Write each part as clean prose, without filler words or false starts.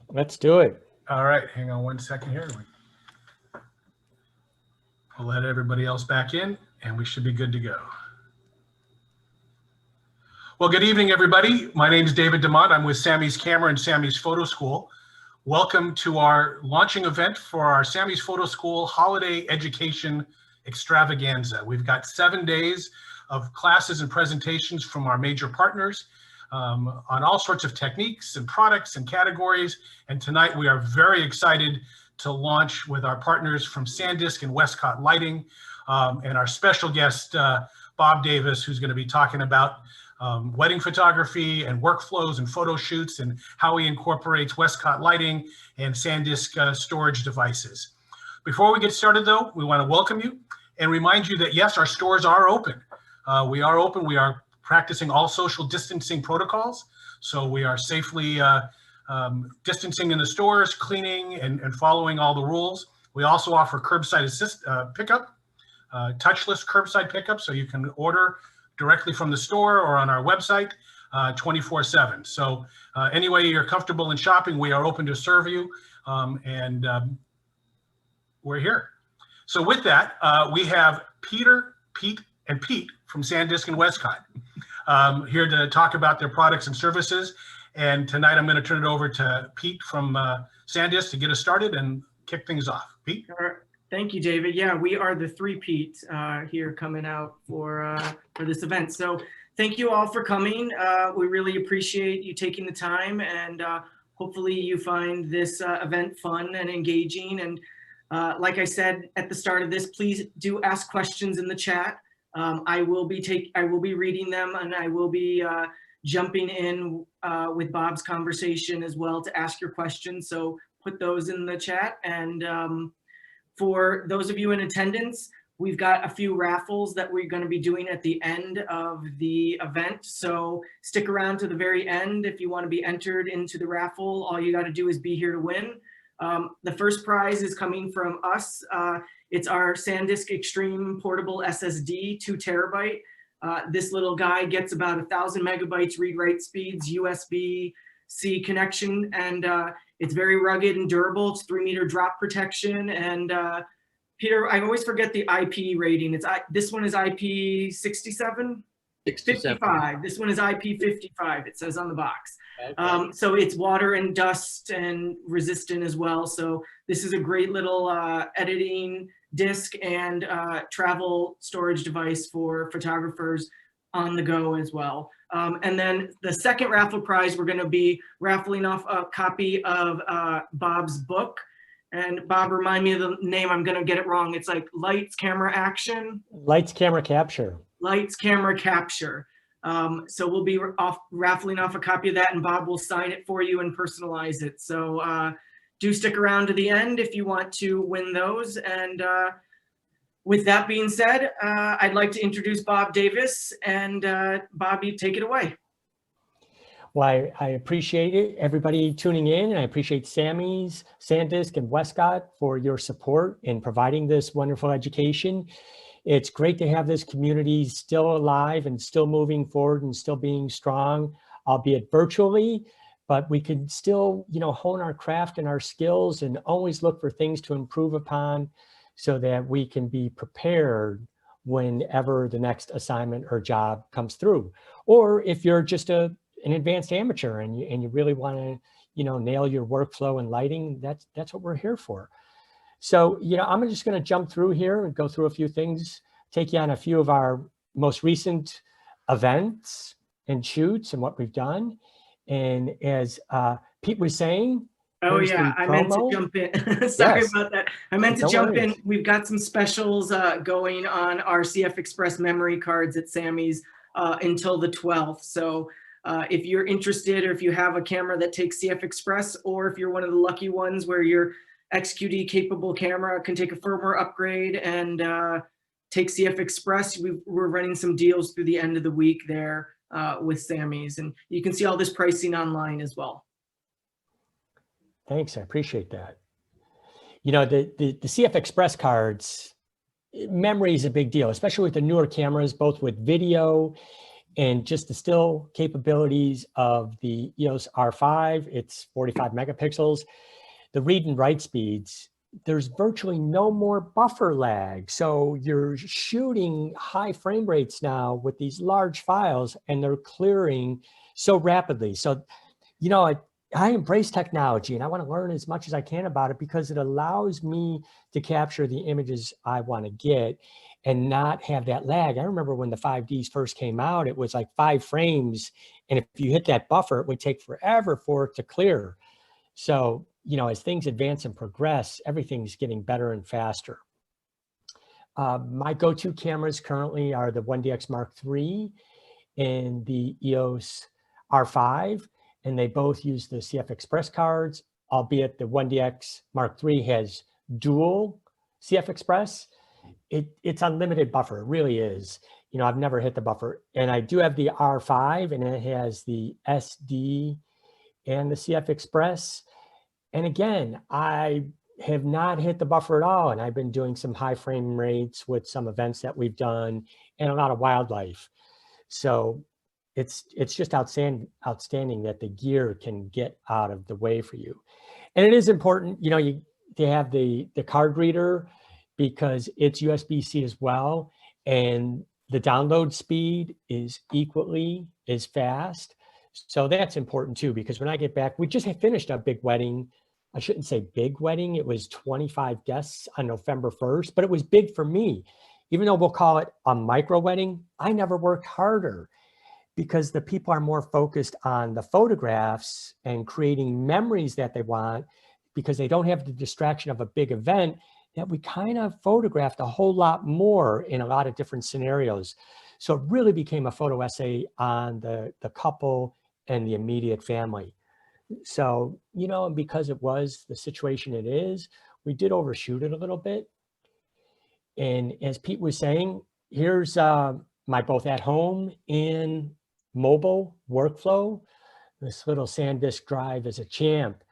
Let's do it. All right, hang on one second here. I'll let everybody else back in and we should be good to go. Well, good evening, everybody. My name is David DeMont. I'm with Samy's Camera and Samy's Photo School. Welcome to our launching event for our Samy's Photo School Holiday Education Extravaganza. We've got 7 days of classes and presentations from our major partners on all sorts of techniques and products and categories. And tonight we are very excited to launch with our partners from Sandisk and Westcott Lighting, and our special guest, Bob Davis, who's going to be talking about wedding photography and workflows and photo shoots and how he incorporates Westcott lighting and Sandisk storage devices. Before we get started though, we want to welcome you and remind you that yes, our stores are open. We are open. We are practicing all social distancing protocols. So we are safely distancing in the stores, cleaning and following all the rules. We also offer curbside pickup, touchless curbside pickup, so you can order directly from the store or on our website 24/7. So any way you're comfortable in shopping, we are open to serve you, and we're here. So with that, we have Peter, Pete, and Pete from Sandisk and Westcott here to talk about their products and services. And tonight I'm going to turn it over to Pete from Sandisk to get us started and kick things off. Pete? Thank you, David. Yeah, we are the three Pete here coming out for this event. So thank you all for coming. We really appreciate you taking the time, and hopefully you find this event fun and engaging. And like I said at the start of this, please do ask questions in the chat. I will be reading them, and I will be jumping in with Bob's conversation as well to ask your questions. So put those in the chat. And for those of you in attendance, we've got a few raffles that we're going to be doing at the end of the event. So stick around to the very end if you want to be entered into the raffle. All you got to do is be here to win. The first prize is coming from us. It's our SanDisk Extreme Portable SSD, 2 terabyte. This little guy gets about 1,000 megabytes read-write speeds, USB-C connection, and it's very rugged and durable. It's 3-meter drop protection. And Peter, I always forget the IP rating. This one is IP 67? 55. This one is IP 55, it says on the box. Okay. So it's water and dust and resistant as well. So this is a great little editing disk and travel storage device for photographers on the go as well. And then the second raffle prize, we're going to be raffling off a copy of Bob's book. And Bob, remind me of the name. I'm going to get it wrong. It's like Lights, Camera, Action. Lights, Camera, Capture. Lights, Camera, Capture. So we'll be raffling off a copy of that, and Bob will sign it for you and personalize it. So do stick around to the end if you want to win those. And with that being said, I'd like to introduce Bob Davis, and Bobby, take it away. Well, I appreciate it, everybody tuning in, and I appreciate Samy's, Sandisk, and Westcott for your support in providing this wonderful education. It's great to have this community still alive and still moving forward and still being strong, albeit virtually, but we could still, hone our craft and our skills and always look for things to improve upon so that we can be prepared whenever the next assignment or job comes through. Or if you're just an advanced amateur and you really want to, nail your workflow and lighting, that's what we're here for. So, I'm just going to jump through here and go through a few things, take you on a few of our most recent events and shoots and what we've done. And as Pete was saying, oh yeah, I meant to jump in. Sorry about that. I meant to jump in. We've got some specials going on our CF Express memory cards at Samy's until the 12th. So if you're interested, or if you have a camera that takes CF Express, or if you're one of the lucky ones where your XQD capable camera can take a firmware upgrade and take CF Express, we're running some deals through the end of the week there with Samy's, and you can see all this pricing online as well. Thanks, I appreciate that. The CF Express cards, memory is a big deal, especially with the newer cameras, both with video And just the still capabilities of the EOS R5, it's 45 megapixels. The read and write speeds, there's virtually no more buffer lag. So you're shooting high frame rates now with these large files, and they're clearing so rapidly. So, you know, I embrace technology, and I want to learn as much as I can about it because it allows me to capture the images I want to get and not have that lag. I remember when the 5Ds first came out, it was like 5 frames. And if you hit that buffer, it would take forever for it to clear. So, you know, as things advance and progress, everything's getting better and faster. My go-to cameras currently are the 1DX Mark III and the EOS R5, and they both use the CF Express cards, albeit the 1DX Mark III has dual CF Express. It's unlimited buffer, it really is. You know, I've never hit the buffer. And I do have the R5, and it has the SD and the CF Express. And again, I have not hit the buffer at all. And I've been doing some high frame rates with some events that we've done and a lot of wildlife. So it's just outstanding that the gear can get out of the way for you. And it is important, you know, to have the card reader because it's USB-C as well. And the download speed is equally as fast. So that's important too, because when I get back, we just had finished a big wedding. I shouldn't say big wedding. It was 25 guests on November 1st, but it was big for me. Even though we'll call it a micro wedding, I never worked harder because the people are more focused on the photographs and creating memories that they want because they don't have the distraction of a big event that we kind of photographed a whole lot more in a lot of different scenarios. So it really became a photo essay on the couple and the immediate family. So, you know, and because it was the situation it is, we did overshoot it a little bit. And as Pete was saying, here's my both at home and mobile workflow. This little SanDisk drive is a champ.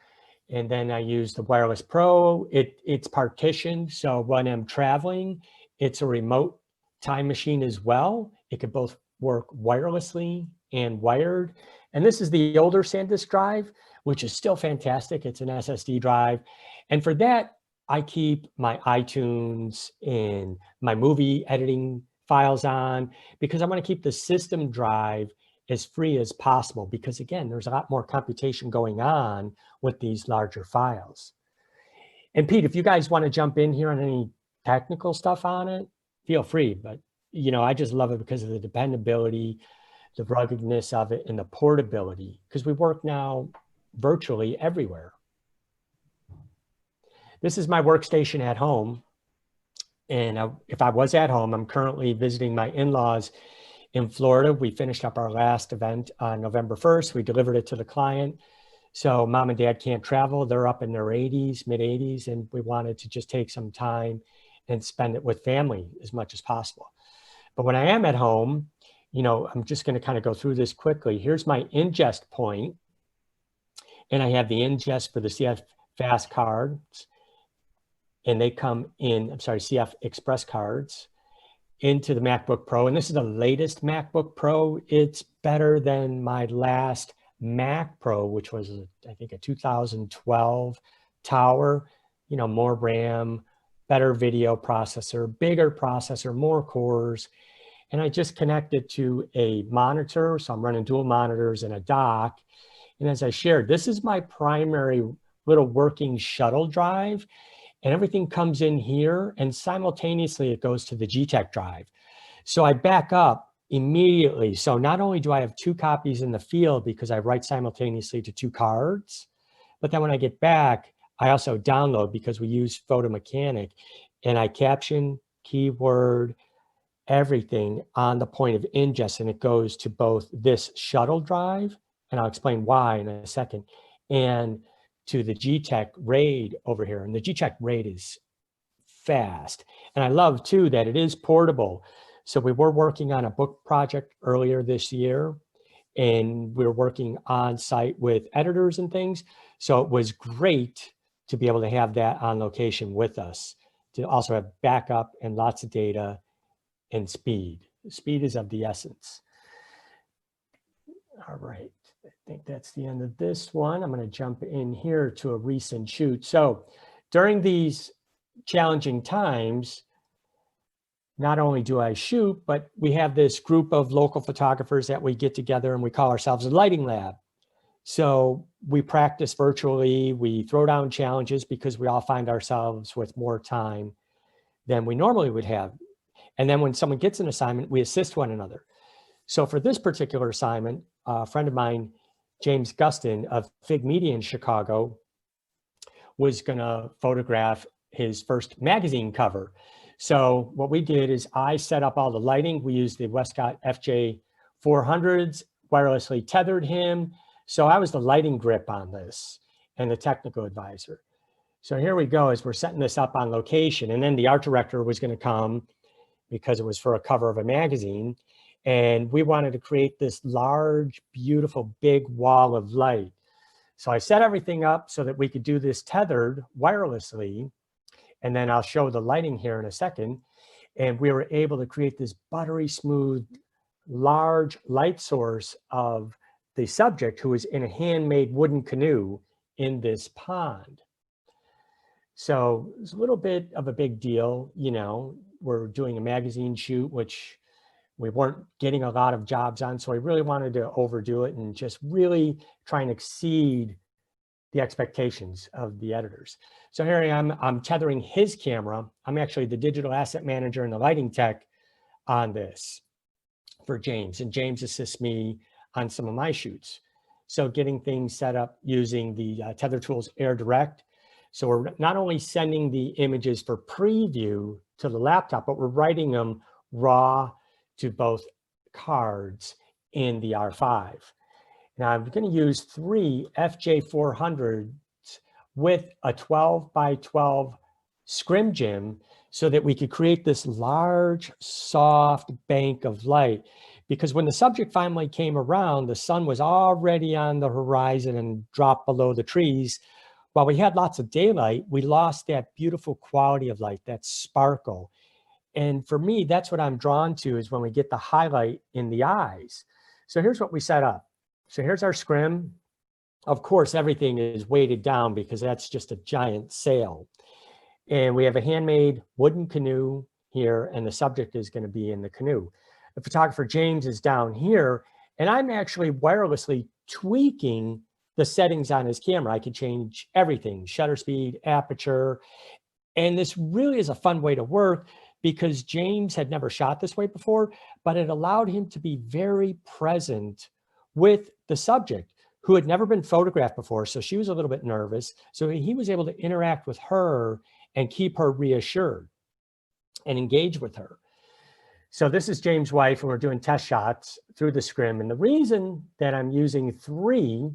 And then I use the Wireless Pro. It's partitioned. So when I'm traveling, it's a remote time machine as well. It could both work wirelessly and wired. And this is the older SanDisk drive, which is still fantastic. It's an SSD drive. And for that, I keep my iTunes and my movie editing files on because I want to keep the system drive as free as possible because again, there's a lot more computation going on with these larger files. And Pete, if you guys want to jump in here on any technical stuff on it, feel free. But, you know, I just love it because of the dependability, the ruggedness of it, and the portability because we work now virtually everywhere. This is my workstation at home. And if I was at home, I'm currently visiting my in-laws in Florida. We finished up our last event on November 1st. We delivered it to the client. So mom and dad can't travel. They're up in their 80s, mid 80s, and we wanted to just take some time and spend it with family as much as possible. But when I am at home, you know, I'm just going to kind of go through this quickly. Here's my ingest point, and I have the ingest for the CF Fast cards, and they come in, CF Express cards into the MacBook Pro. And this is the latest MacBook Pro. It's better than my last Mac Pro, which was, I think, a 2012 Tower, you know, more RAM, better video processor, bigger processor, more cores. And I just connected to a monitor. So I'm running dual monitors and a dock. And as I shared, this is my primary little working shuttle drive. And everything comes in here and simultaneously it goes to the GTEC drive. So I back up immediately. So not only do I have 2 copies in the field because I write simultaneously to 2 cards, but then when I get back, I also download because we use Photo Mechanic and I caption, keyword, everything on the point of ingest, and it goes to both this shuttle drive, and I'll explain why in a second, and to the GTEC RAID over here. And the GTEC RAID is fast. And I love too that it is portable. So we were working on a book project earlier this year, and we were working on site with editors and things. So it was great to be able to have that on location with us, to also have backup and lots of data and speed. Speed is of the essence. All right, I think that's the end of this one. I'm going to jump in here to a recent shoot. So during these challenging times, not only do I shoot, but we have this group of local photographers that we get together and we call ourselves a lighting lab. So we practice virtually, we throw down challenges because we all find ourselves with more time than we normally would have. And then when someone gets an assignment, we assist one another. So for this particular assignment, a friend of mine, James Gustin of Fig Media in Chicago, was gonna photograph his first magazine cover. So what we did is I set up all the lighting. We used the Westcott FJ 400s, wirelessly tethered him. So I was the lighting grip on this and the technical advisor. So here we go as we're setting this up on location. And then the art director was gonna come because it was for a cover of a magazine. And we wanted to create this large, beautiful, big wall of light. So I set everything up so that we could do this tethered wirelessly. And then I'll show the lighting here in a second. And we were able to create this buttery smooth, large light source of the subject who is in a handmade wooden canoe in this pond. So it's a little bit of a big deal. You know, we're doing a magazine shoot, which we weren't getting a lot of jobs on. So I really wanted to overdo it and just really try and exceed the expectations of the editors. So here I am, I'm tethering his camera. I'm actually the digital asset manager and the lighting tech on this for James. And James assists me on some of my shoots. So getting things set up using the Tether Tools Air Direct. So we're not only sending the images for preview to the laptop, but we're writing them raw to both cards in the R5. Now I'm going to use 3 FJ400s with a 12 by 12 scrim gym so that we could create this large, soft bank of light. Because when the subject finally came around, the sun was already on the horizon and dropped below the trees. While we had lots of daylight, we lost that beautiful quality of light, that sparkle. And for me, that's what I'm drawn to, is when we get the highlight in the eyes. So here's what we set up. So here's our scrim. Of course, everything is weighted down because that's just a giant sail. And we have a handmade wooden canoe here, and the subject is going to be in the canoe. The photographer James is down here, and I'm actually wirelessly tweaking the settings on his camera. I could change everything, shutter speed, aperture. And this really is a fun way to work because James had never shot this way before, but it allowed him to be very present with the subject who had never been photographed before. So she was a little bit nervous. So he was able to interact with her and keep her reassured and engage with her. So this is James' wife, and we're doing test shots through the scrim. And the reason that I'm using 3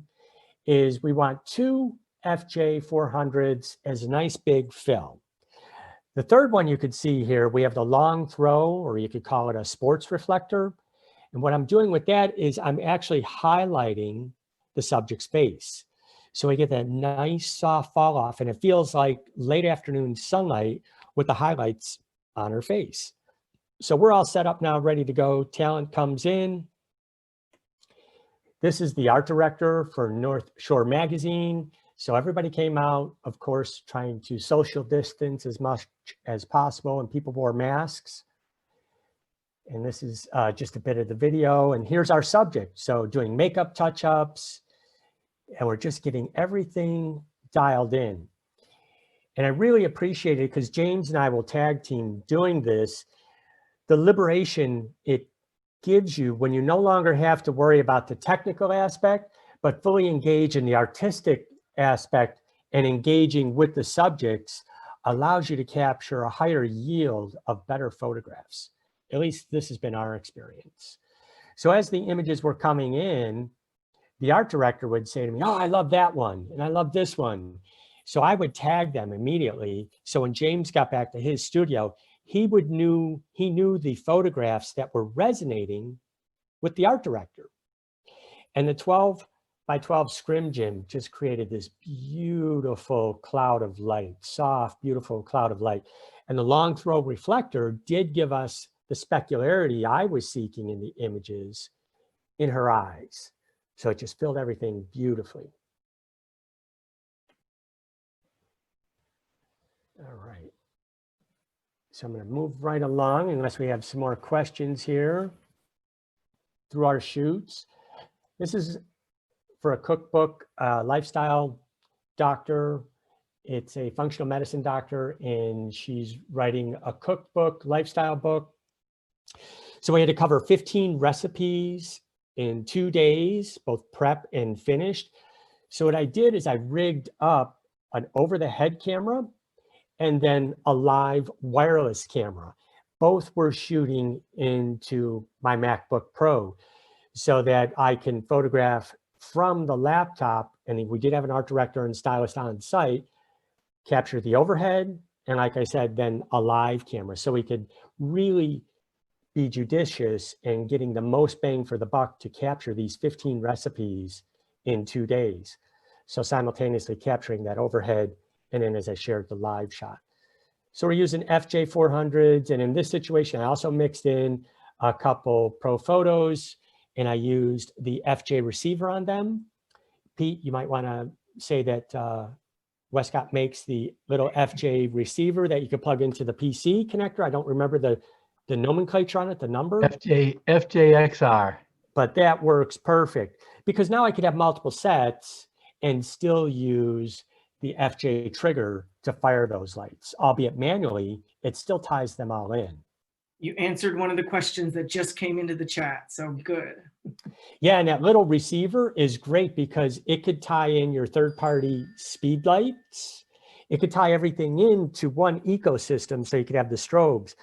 is we want 2 FJ400s as a nice big fill. The third one you could see here, we have the long throw, or you could call it a sports reflector. And what I'm doing with that is I'm actually highlighting the subject's face. So we get that nice soft fall off, and it feels like late afternoon sunlight with the highlights on her face. So we're all set up now, ready to go. Talent comes in. This is the art director for North Shore Magazine. So everybody came out, of course, trying to social distance as much as possible, and people wore masks. And this is just a bit of the video. And here's our subject. So doing makeup touch-ups, and we're just getting everything dialed in. And I really appreciate it because James and I will tag team doing this. The liberation it gives you when you no longer have to worry about the technical aspect, but fully engage in the artistic aspect, and engaging with the subjects allows you to capture a higher yield of better photographs. At least this has been our experience. So as the images were coming in, the art director would say to me, "Oh, I love that one, and I love this one." So I would tag them immediately. So when James got back to his studio, he knew the photographs that were resonating with the art director. And the 12 by 12 scrim gym just created this beautiful cloud of light, soft, beautiful cloud of light. And the long throw reflector did give us the specularity I was seeking in the images in her eyes. So it just filled everything beautifully. All right. So I'm going to move right along unless we have some more questions here through our shoots. This is for a cookbook, lifestyle doctor. It's a functional medicine doctor, and she's writing a cookbook, lifestyle book. So we had to cover 15 recipes in 2 days, both prep and finished. So what I did is I rigged up an over-the-head camera and then a live wireless camera. Both were shooting into my MacBook Pro so that I can photograph from the laptop. And we did have an art director and stylist on site, capture the overhead, and like I said, then a live camera. So we could really be judicious in getting the most bang for the buck to capture these 15 recipes in 2 days. So simultaneously capturing that overhead, and then as I shared, the live shot. So we're using FJ400s, and in this situation, I also mixed in a couple pro photos, and I used the FJ receiver on them. Pete, you might want to say that Westcott makes the little FJ receiver that you can plug into the PC connector. I don't remember the nomenclature on it, the number. FJXR. But that works perfect because now I could have multiple sets and still use the FJ trigger to fire those lights, albeit manually, it still ties them all in. You answered one of the questions that just came into the chat, so good. Yeah, and that little receiver is great because it could tie in your third-party speed lights. It could tie everything into one ecosystem so you could have the strobes.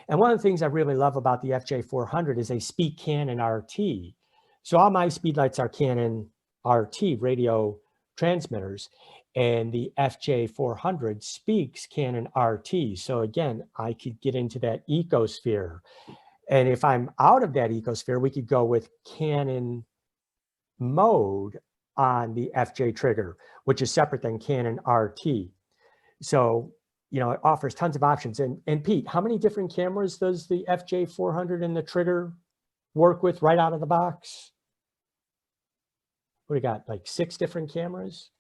And one of the things I really love about the FJ400 is they speak Canon RT. So all my speed lights are Canon RT radio transmitters, and the FJ400 speaks Canon RT. So again, I could get into that ecosphere. And if I'm out of that ecosphere, we could go with Canon mode on the FJ trigger, which is separate than Canon RT. So, you know, it offers tons of options. And Pete, how many different cameras does the FJ400 and the trigger work with right out of the box? What do we got, like 6 different cameras?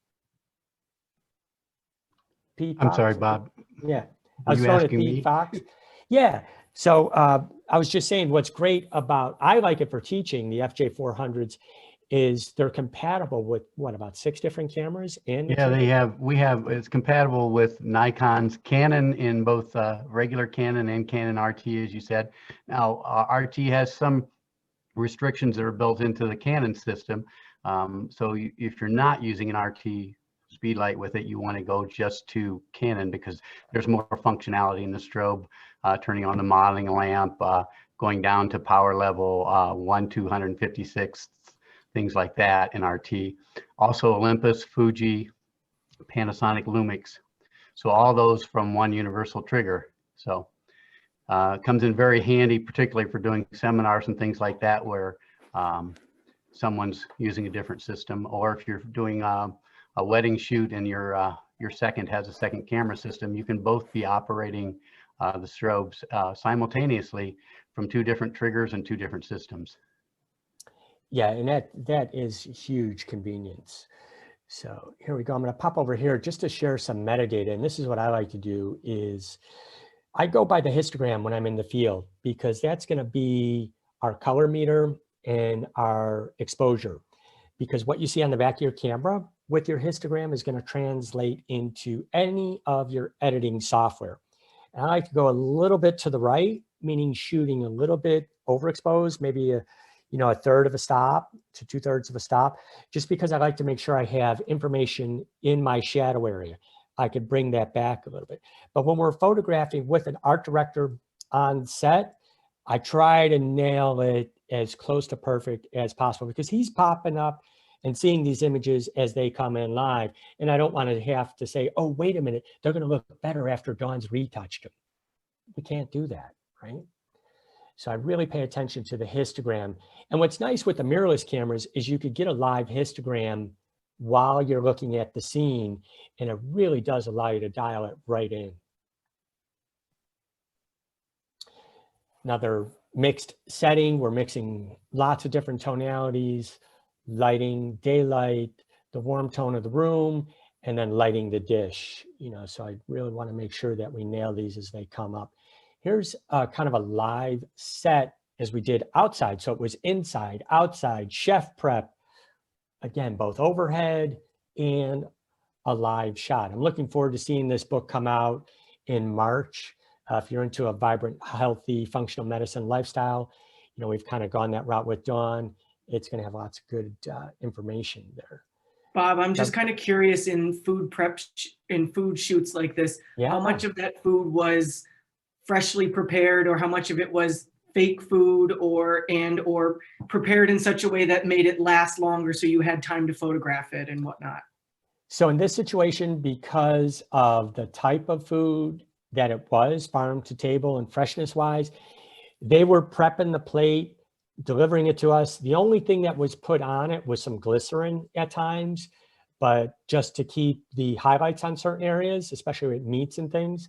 Pete I'm Fox? sorry, Bob. Yeah. Were you asking Pete me? Fox. Yeah. So I was just saying what's great about, I like it for teaching, the FJ400s, is they're compatible with what, about 6 different cameras? And Yeah, it's compatible with Nikon's Canon in both regular Canon and Canon RT, as you said. Now, RT has some restrictions that are built into the Canon system. So if you're not using an RT speed light with it, you want to go just to Canon because there's more functionality in the strobe, turning on the modeling lamp, going down to power level 1/256, things like that in RT. Also Olympus, Fuji, Panasonic, Lumix. So all those from one universal trigger. So comes in very handy, particularly for doing seminars and things like that where someone's using a different system, or if you're doing a wedding shoot and your second has a second camera system, you can both be operating the strobes simultaneously from 2 different triggers and 2 different systems. yeah, and that is huge convenience. So here we go. I'm going to pop over here just to share some metadata. And this is what I like to do is I go by the histogram when I'm in the field because that's going to be our color meter and our exposure. Because what you see on the back of your camera with your histogram is going to translate into any of your editing software. And I like to go a little bit to the right, meaning shooting a little bit overexposed, maybe a 1/3 of a stop to 2/3 of a stop, just because I like to make sure I have information in my shadow area. I could bring that back a little bit. But when we're photographing with an art director on set, I try to nail it as close to perfect as possible because he's popping up and seeing these images as they come in live. And I don't want to have to say, oh, wait a minute, they're going to look better after Dawn's retouched them. We can't do that, right? So I really pay attention to the histogram. And what's nice with the mirrorless cameras is you could get a live histogram while you're looking at the scene, and it really does allow you to dial it right in. Another mixed setting, we're mixing lots of different tonalities, lighting, daylight, the warm tone of the room, and then lighting the dish, so I really want to make sure that we nail these as they come up. Here's kind of a live set as we did outside. So it was inside, outside, chef prep, again, both overhead and a live shot. I'm looking forward to seeing this book come out in March. If you're into a vibrant, healthy, functional medicine lifestyle, we've kind of gone that route with Dawn. It's going to have lots of good information there. Bob, I'm just kind of curious, in food prep, in food shoots like this, how much of that food was freshly prepared, or how much of it was fake food or prepared in such a way that made it last longer so you had time to photograph it and whatnot? So in this situation, because of the type of food that it was, farm to table and freshness wise, they were prepping the plate, delivering it to us. The only thing that was put on it was some glycerin at times, but just to keep the highlights on certain areas, especially with meats and things.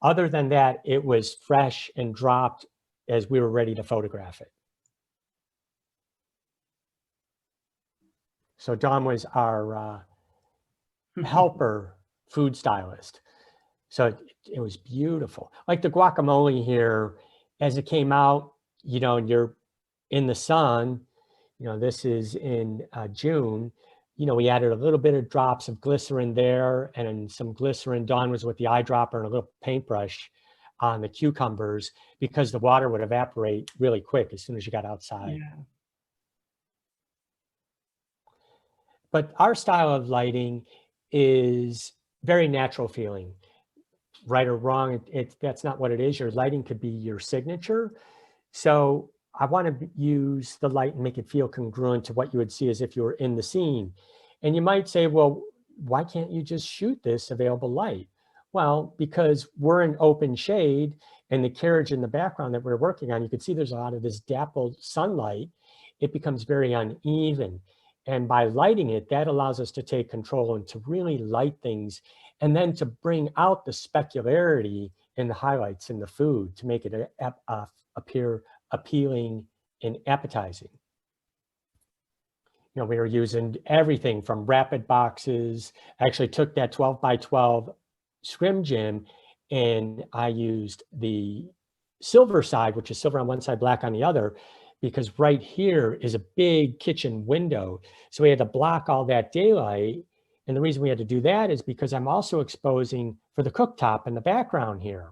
Other than that, it was fresh and dropped as we were ready to photograph it. So Dawn was our helper food stylist. So it was beautiful. Like the guacamole here, as it came out, and you're in the sun, this is in June, we added a little bit of drops of glycerin there and some glycerin. Dawn was with the eyedropper and a little paintbrush on the cucumbers because the water would evaporate really quick as soon as you got outside. Yeah. But our style of lighting is very natural feeling. Right or wrong, that's not what it is. Your lighting could be your signature. So I want to use the light and make it feel congruent to what you would see as if you were in the scene. And you might say, well, why can't you just shoot this available light? Well, because we're in open shade and the carriage in the background that we're working on, you can see there's a lot of this dappled sunlight. It becomes very uneven. And by lighting it, that allows us to take control and to really light things, and then to bring out the specularity in the highlights in the food to make it appear appealing and appetizing. We were using everything from rapid boxes. I actually took that 12 by 12 scrim gym and I used the silver side, which is silver on one side, black on the other, because right here is a big kitchen window. So we had to block all that daylight. And the reason we had to do that is because I'm also exposing for the cooktop in the background here.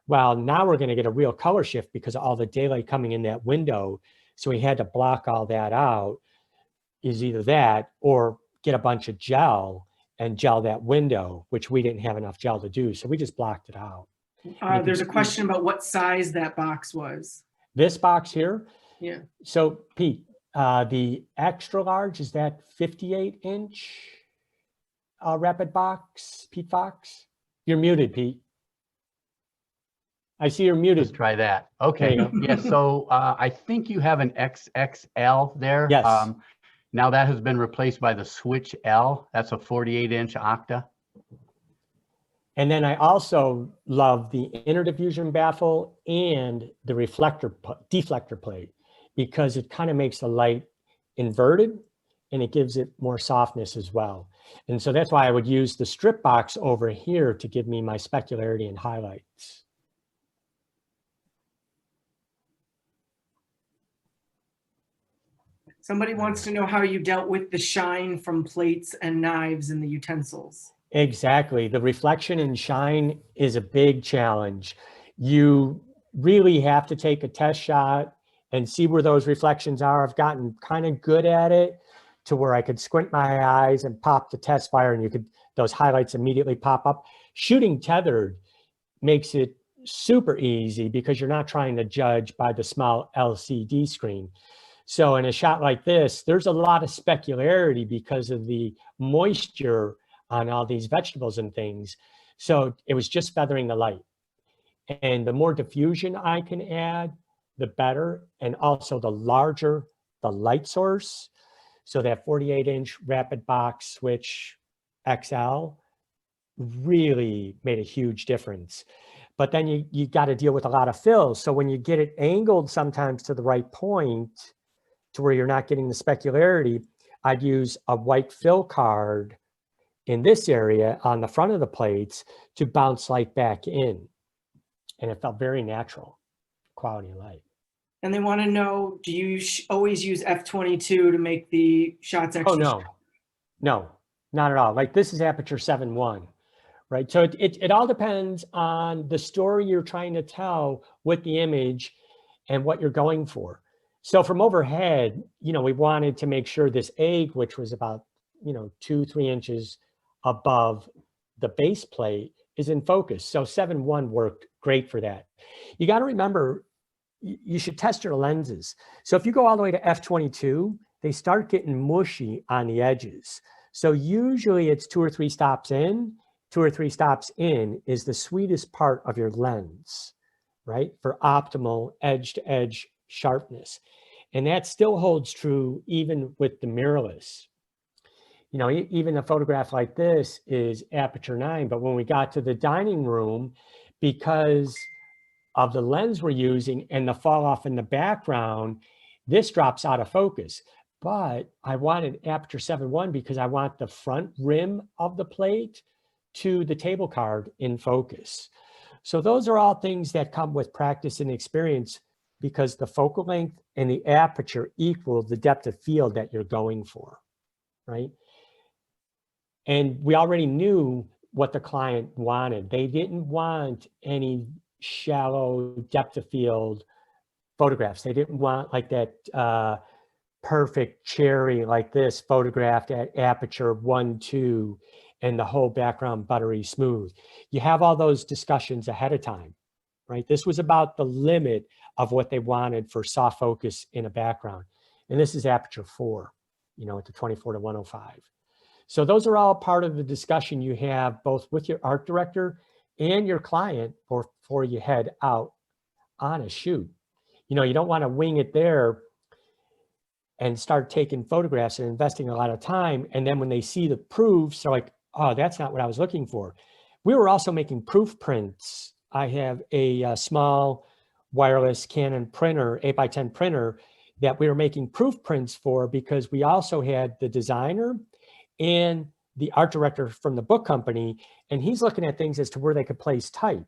Well, now we're going to get a real color shift because of all the daylight coming in that window. So we had to block all that out. Is either that or get a bunch of gel and gel that window, which we didn't have enough gel to do. So we just blocked it out. There's a question about what size that box was. This box here. Yeah. So Pete, the extra large, is that 58-inch rapid box, Pete Fox? You're muted, Pete. I see you're muted. Let's try that. Okay. Yeah. So I think you have an XXL there. Yes. Now that has been replaced by the Switch L. That's a 48-inch Octa. And then I also love the inner diffusion baffle and the deflector plate, because it kind of makes the light inverted and it gives it more softness as well. And so that's why I would use the strip box over here to give me my specularity and highlights. Somebody wants to know how you dealt with the shine from plates and knives in the utensils. Exactly. The reflection and shine is a big challenge. You really have to take a test shot and see where those reflections are. I've gotten kind of good at it to where I could squint my eyes and pop the test fire and those highlights immediately pop up. Shooting tethered makes it super easy because you're not trying to judge by the small LCD screen. So in a shot like this, there's a lot of specularity because of the moisture on all these vegetables and things. So it was just feathering the light. And the more diffusion I can add, the better. And also the larger the light source. So that 48-inch rapid box Switch XL really made a huge difference. But then you got to deal with a lot of fills. So when you get it angled sometimes to the right point, to where you're not getting the specularity, I'd use a white fill card in this area on the front of the plates to bounce light back in. And it felt very natural, quality of light. And they want to know, do you always use f/22 to make the shots extra? Oh, no, no, not at all. Like this is aperture 7.1, right? So it all depends on the story you're trying to tell with the image and what you're going for. So from overhead, we wanted to make sure this egg, which was about, 2-3 inches above the base plate, is in focus. So 7.1 worked great for that. You got to remember, you should test your lenses. So if you go all the way to f/22, they start getting mushy on the edges. So usually it's 2 or 3 stops in. 2 or 3 stops in is the sweetest part of your lens, right? For optimal edge-to-edge sharpness. And that still holds true even with the mirrorless. Even a photograph like this is aperture 9, but when we got to the dining room, because of the lens we're using and the fall off in the background, this drops out of focus. But I wanted aperture 7.1 because I want the front rim of the plate to the table card in focus. So those are all things that come with practice and experience, because the focal length and the aperture equal the depth of field that you're going for, right? And we already knew what the client wanted. They didn't want any shallow depth of field photographs. They didn't want like that perfect cherry like this photographed at aperture 1.2 and the whole background buttery smooth. You have all those discussions ahead of time, right? This was about the limit of what they wanted for soft focus in a background. And this is aperture 4, at the 24 to 105. So those are all part of the discussion you have both with your art director and your client before you head out on a shoot. You don't want to wing it there and start taking photographs and investing a lot of time. And then when they see the proofs, they're like, oh, that's not what I was looking for. We were also making proof prints. I have a small wireless Canon printer, 8x10 printer, that we were making proof prints for, because we also had the designer and the art director from the book company, and he's looking at things as to where they could place type,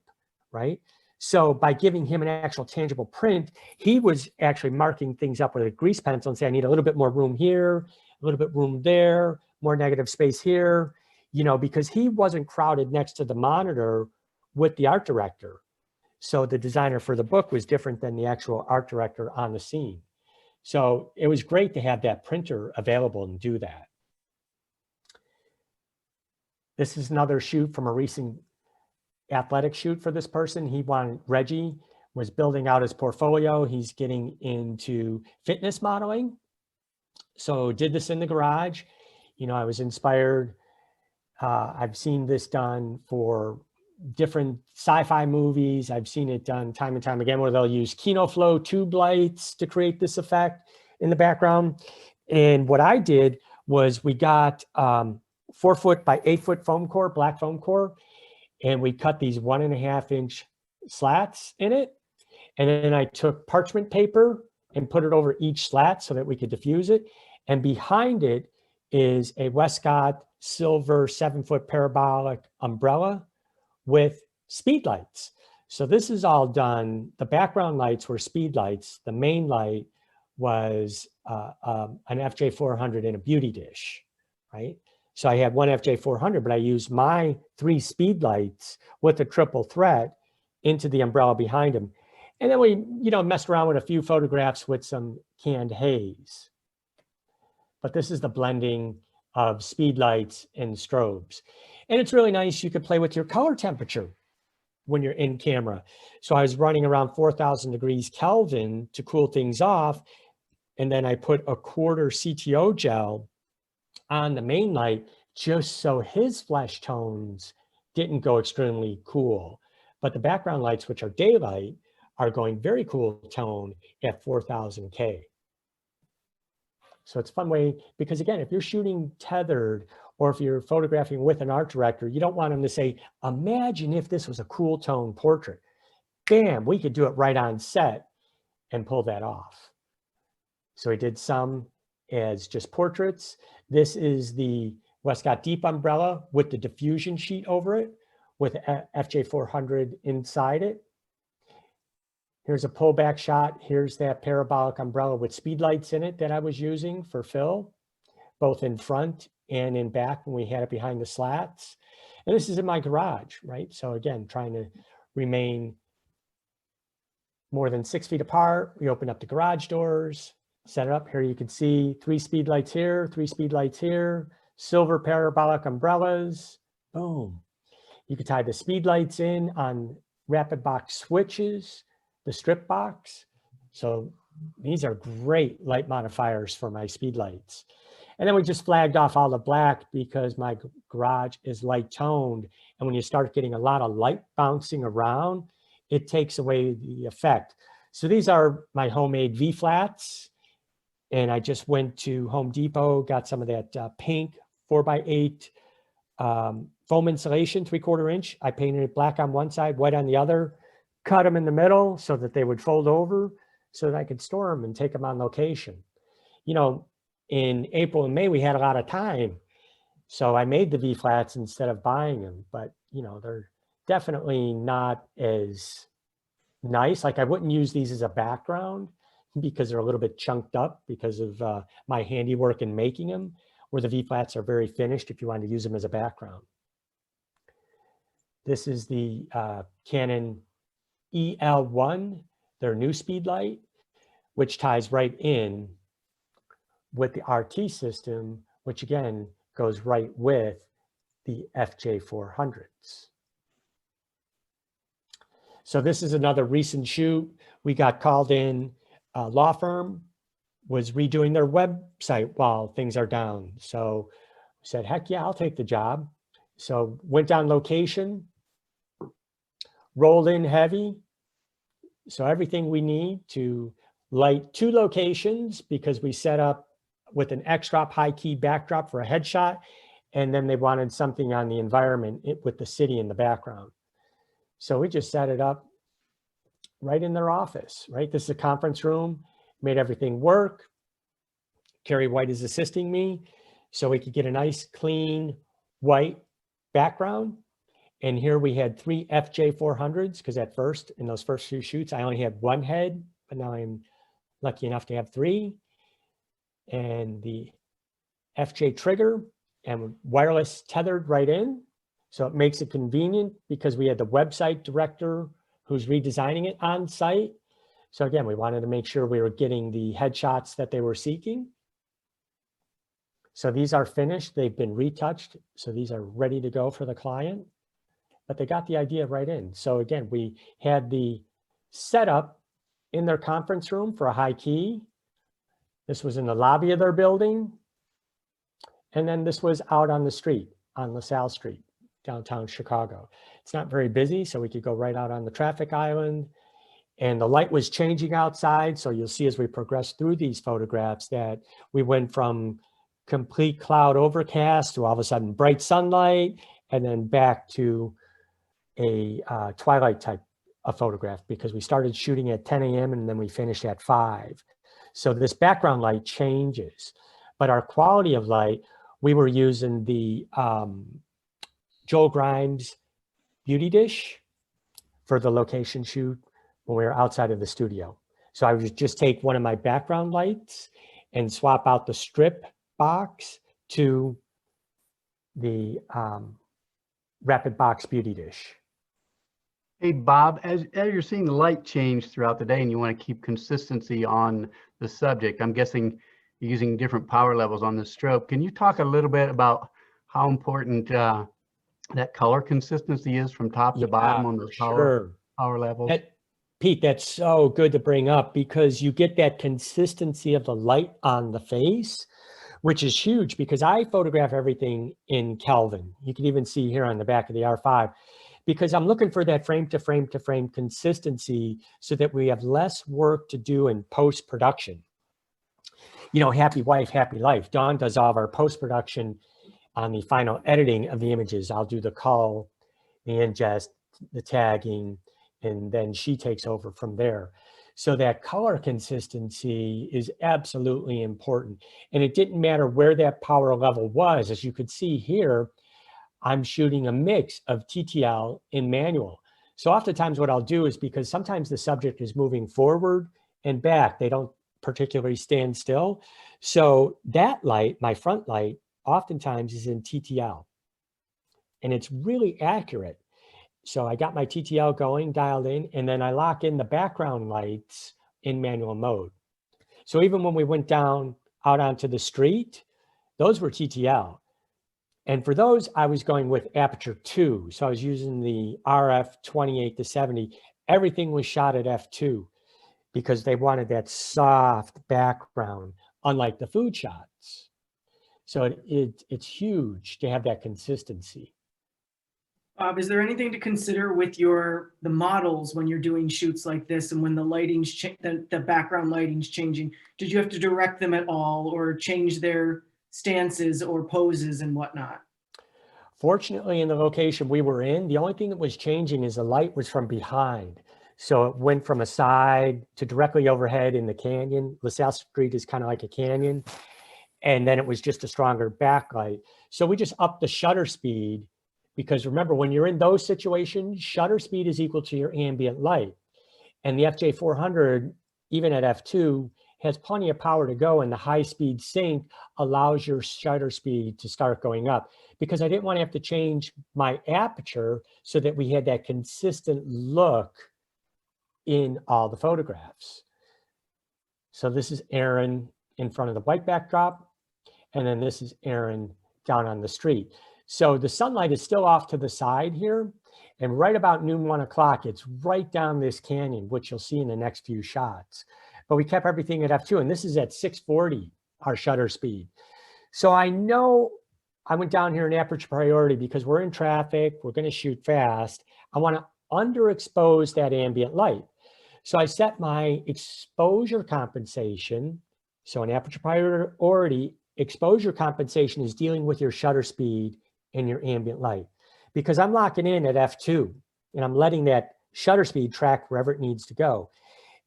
right? So by giving him an actual tangible print, he was actually marking things up with a grease pencil and say, I need a little bit more room here, a little bit room there, more negative space here, because he wasn't crowded next to the monitor with the art director. So the designer for the book was different than the actual art director on the scene. So it was great to have that printer available and do that. This is another shoot from a recent athletic shoot for this person. Reggie was building out his portfolio. He's getting into fitness modeling. So did this in the garage. I was inspired. I've seen this done for different sci-fi movies. I've seen it done time and time again where they'll use KinoFlow tube lights to create this effect in the background. And what I did was we got 4 foot by 8 foot foam core, black foam core, and we cut these 1.5 inch slats in it. And then I took parchment paper and put it over each slat so that we could diffuse it. And behind it is a Westcott silver 7-foot parabolic umbrella with speed lights. So this is all done. The background lights were speed lights. The main light was an FJ400 in a beauty dish, right? So I had one FJ400, but I used my 3 speed lights with a triple threat into the umbrella behind them. And then we, messed around with a few photographs with some canned haze. But this is the blending of speed lights and strobes. And it's really nice. You could play with your color temperature when you're in camera. So I was running around 4,000 degrees Kelvin to cool things off. And then I put a 1/4 CTO gel on the main light just so his flesh tones didn't go extremely cool. But the background lights, which are daylight, are going very cool tone at 4,000 K. So it's a fun way, because again, if you're shooting tethered or if you're photographing with an art director, you don't want them to say, imagine if this was a cool tone portrait. Bam, we could do it right on set and pull that off. So we did some as just portraits. This is the Westcott Deep umbrella with the diffusion sheet over it with FJ400 inside it. Here's a pullback shot. Here's that parabolic umbrella with speed lights in it that I was using for fill, both in front and in back when we had it behind the slats. And this is in my garage, right? So again, trying to remain more than 6 feet apart. We open up the garage doors, set it up. Here you can see 3 speed lights here, 3 speed lights here, silver parabolic umbrellas, boom. You could tie the speed lights in on rapid box switches, the strip box. So these are great light modifiers for my speed lights. And then we just flagged off all the black because my garage is light toned. And when you start getting a lot of light bouncing around, it takes away the effect. So these are my homemade V-flats. And I just went to Home Depot, got some of that pink 4x8 foam insulation, 3/4 inch. I painted it black on one side, white on the other, cut them in the middle so that they would fold over so that I could store them and take them on location. You know, in April and May, we had a lot of time. So I made the V-flats instead of buying them, but you know, they're definitely not as nice. Like I wouldn't use these as a background because they're a little bit chunked up because of my handiwork in making them, where the V-flats are very finished if you want to use them as a background. This is the Canon EL1, their new speed light, which ties right in with the RT system, which again goes right with the FJ400s. So this is another recent shoot. We got called in, a law firm was redoing their website while things are down. So we said, heck yeah, I'll take the job. So went down location, rolled in heavy. So everything we need to light 2 locations because we set up with an X-drop high key backdrop for a headshot. And then they wanted something on the environment with the city in the background. So we just set it up right in their office, right? This is a conference room, made everything work. Carrie White is assisting me so we could get a nice clean white background. And here we had 3 FJ400s because at first, in those first few shoots, I only had 1 head, but now I'm lucky enough to have 3. And the FJ trigger and wireless tethered right in. So it makes it convenient because we had the website director who's redesigning it on site. So again, we wanted to make sure we were getting the headshots that they were seeking. So these are finished, they've been retouched. So these are ready to go for the client, but they got the idea right in. So again, we had the setup in their conference room for a high key. This was in the lobby of their building. And then this was out on the street, on LaSalle Street, downtown Chicago. It's not very busy, so we could go right out on the traffic island. And the light was changing outside. So you'll see as we progress through these photographs that we went from complete cloud overcast to all of a sudden bright sunlight, and then back to a twilight type of photograph because we started shooting at 10 a.m. and then we finished at 5. So this background light changes, but our quality of light, we were using the Joel Grimes beauty dish for the location shoot when we were outside of the studio. So I would just take one of my background lights and swap out the strip box to the rapid box beauty dish. Hey, Bob, as you're seeing the light change throughout the day and you want to keep consistency on the subject, I'm guessing you're using different power levels on the strobe. Can you talk a little bit about how important that color consistency is from top to bottom on those power levels? Pete, that's so good to bring up because you get that consistency of the light on the face, which is huge because I photograph everything in Kelvin. You can even see here on the back of the R5 because I'm looking for that frame to frame to frame consistency so that we have less work to do in post-production. You know, happy wife, happy life. Dawn does all of our post-production on the final editing of the images. I'll do the cull, the ingest, the tagging, and then she takes over from there. So that color consistency is absolutely important. And it didn't matter where that power level was. As you could see here, I'm shooting a mix of TTL and manual. So oftentimes what I'll do is, because sometimes the subject is moving forward and back, they don't particularly stand still. So that light, my front light, oftentimes is in TTL. And it's really accurate. So I got my TTL going, dialed in, and then I lock in the background lights in manual mode. So even when we went down out onto the street, those were TTL. And for those, I was going with aperture 2. So I was using the RF 28-70. Everything was shot at f2 because they wanted that soft background, unlike the food shots. So it's huge to have that consistency. Bob, is there anything to consider with the models when you're doing shoots like this, and when the lighting's the background lighting's changing? Did you have to direct them at all, or change their stances or poses and whatnot? Fortunately, in the location we were in, the only thing that was changing is the light was from behind. So it went from a side to directly overhead in the canyon. LaSalle Street is kind of like a canyon. And then it was just a stronger backlight. So we just upped the shutter speed, because remember, when you're in those situations, shutter speed is equal to your ambient light. And the FJ400, even at f2, has plenty of power to go, and the high speed sync allows your shutter speed to start going up, because I didn't want to have to change my aperture so that we had that consistent look in all the photographs. So this is Aaron in front of the white backdrop, and then this is Aaron down on the street. So the sunlight is still off to the side here, and right about noon, 1 o'clock, it's right down this canyon, which you'll see in the next few shots. But we kept everything at f2, and this is at 640, our shutter speed. So I know I went down here in aperture priority because we're in traffic, we're going to shoot fast. I want to underexpose that ambient light. So I set my exposure compensation. So in aperture priority, exposure compensation is dealing with your shutter speed and your ambient light, because I'm locking in at f2 and I'm letting that shutter speed track wherever it needs to go.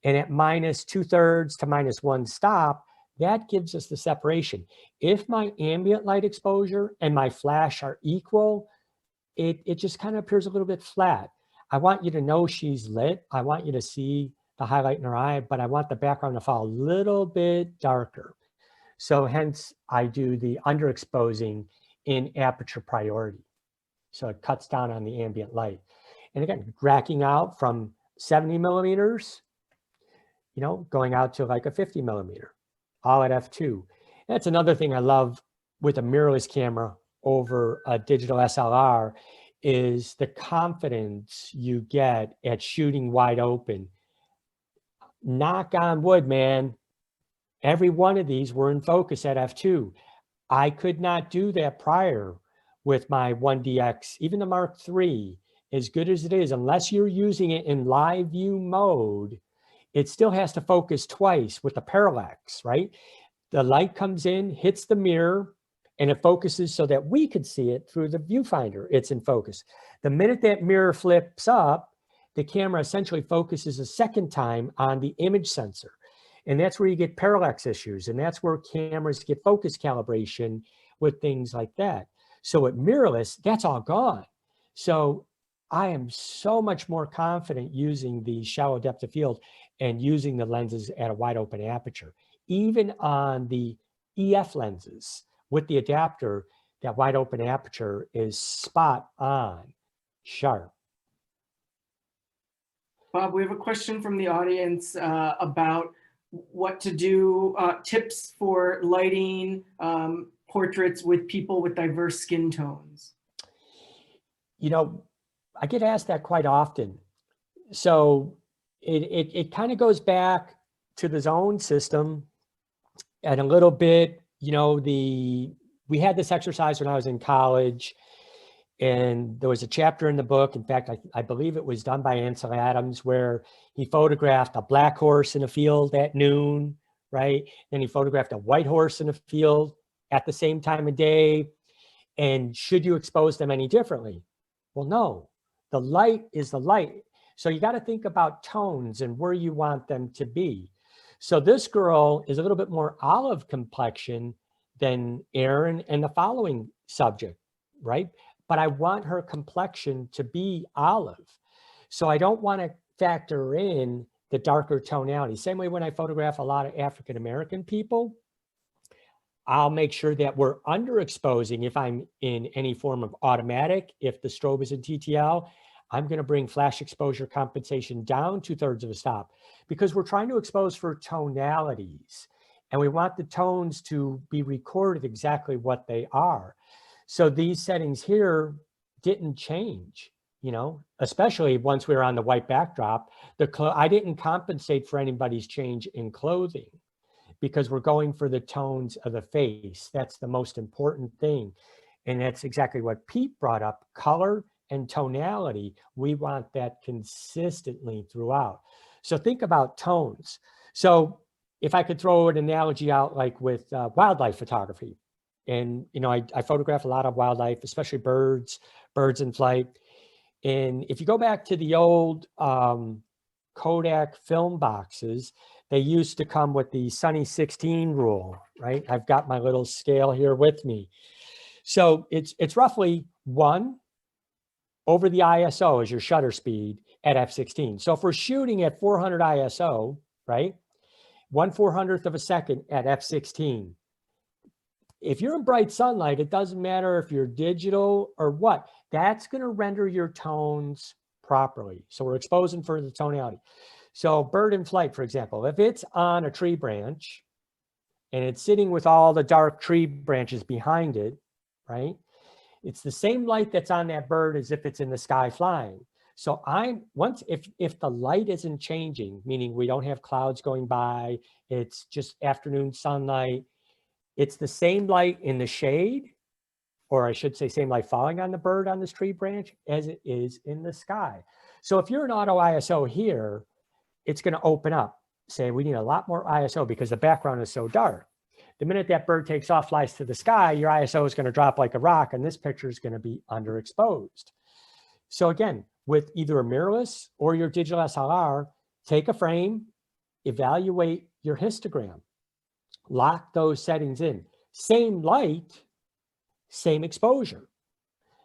And at -2/3 to -1 stop, that gives us the separation. If my ambient light exposure and my flash are equal, it just kind of appears a little bit flat. I want you to know she's lit. I want you to see the highlight in her eye, but I want the background to fall a little bit darker. So hence I do the underexposing in aperture priority. So it cuts down on the ambient light. And again, racking out from 70 millimeters, going out to like a 50 millimeter, all at f2. That's another thing I love with a mirrorless camera over a digital SLR, is the confidence you get at shooting wide open. Knock on wood, man. Every one of these were in focus at f2. I could not do that prior with my 1DX, even the Mark III, as good as it is, unless you're using it in live view mode, it still has to focus twice with the parallax, right? The light comes in, hits the mirror, and it focuses so that we could see it through the viewfinder. It's in focus. The minute that mirror flips up, the camera essentially focuses a second time on the image sensor. And that's where you get parallax issues. And that's where cameras get focus calibration with things like that. So at mirrorless, that's all gone. So I am so much more confident using the shallow depth of field and using the lenses at a wide open aperture. Even on the EF lenses with the adapter, that wide open aperture is spot on, sharp. Bob, we have a question from the audience about what to do, tips for lighting portraits with people with diverse skin tones. I get asked that quite often. So it kind of goes back to the zone system and a little bit, we had this exercise when I was in college, and there was a chapter in the book. In fact, I believe it was done by Ansel Adams, where he photographed a black horse in a field at noon, right? Then he photographed a white horse in a field at the same time of day. And should you expose them any differently? Well, no, the light is the light. So you got to think about tones and where you want them to be. So this girl is a little bit more olive complexion than Erin and the following subject, right? But I want her complexion to be olive. So I don't want to factor in the darker tonality. Same way when I photograph a lot of African-American people, I'll make sure that we're underexposing if I'm in any form of automatic. If the strobe is in TTL, I'm going to bring flash exposure compensation down 2/3 of a stop because we're trying to expose for tonalities and we want the tones to be recorded exactly what they are. So these settings here didn't change, you know, especially once we were on the white backdrop. I didn't compensate for anybody's change in clothing because we're going for the tones of the face. That's the most important thing. And that's exactly what Pete brought up, color and tonality. We want that consistently throughout. So think about tones. So if I could throw an analogy out like with wildlife photography, and you know, I photograph a lot of wildlife, especially birds in flight. And if you go back to the old Kodak film boxes, they used to come with the Sunny 16 rule, right? I've got my little scale here with me. So it's roughly 1 over the ISO as your shutter speed at f/16. So if we're shooting at 400 ISO, right? 1/400th of a second at f/16. If you're in bright sunlight, it doesn't matter if you're digital or what, that's going to render your tones properly. So we're exposing for the tonality. So bird in flight, for example, if it's on a tree branch and it's sitting with all the dark tree branches behind it, right? It's the same light that's on that bird as if it's in the sky flying. So if the light isn't changing, meaning we don't have clouds going by, it's just afternoon sunlight, it's the same light in the shade, or I should say same light falling on the bird on this tree branch as it is in the sky. So if you're an auto ISO here, it's going to open up, say we need a lot more ISO because the background is so dark. The minute that bird takes off, flies to the sky, your ISO is going to drop like a rock, and this picture is going to be underexposed. So again, with either a mirrorless or your digital SLR, take a frame, evaluate your histogram, lock those settings in. Same light, same exposure.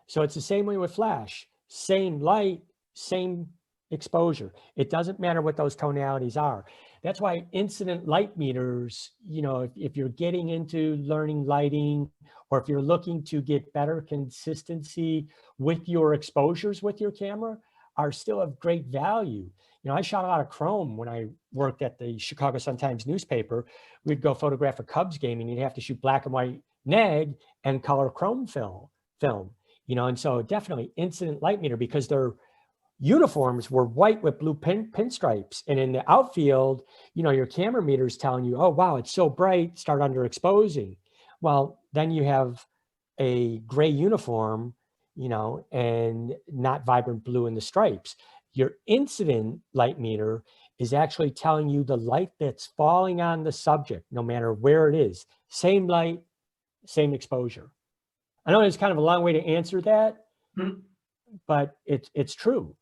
So it's the same way with flash, same light, same exposure. It doesn't matter what those tonalities are. That's why incident light meters, you know, if you're getting into learning lighting, or if you're looking to get better consistency with your exposures with your camera, are still of great value. You know, I shot a lot of chrome when I worked at the Chicago Sun-Times newspaper. We'd go photograph a Cubs game and you'd have to shoot black and white neg and color chrome film, you know, and so definitely incident light meter because their uniforms were white with blue pinstripes. And in the outfield, you know, your camera meter is telling you, oh, wow, it's so bright, start underexposing. Well, then you have a gray uniform, you know, and not vibrant blue in the stripes. Your incident light meter is actually telling you the light that's falling on the subject, no matter where it is. Same light, same exposure. I know it's kind of a long way to answer that, but it's true.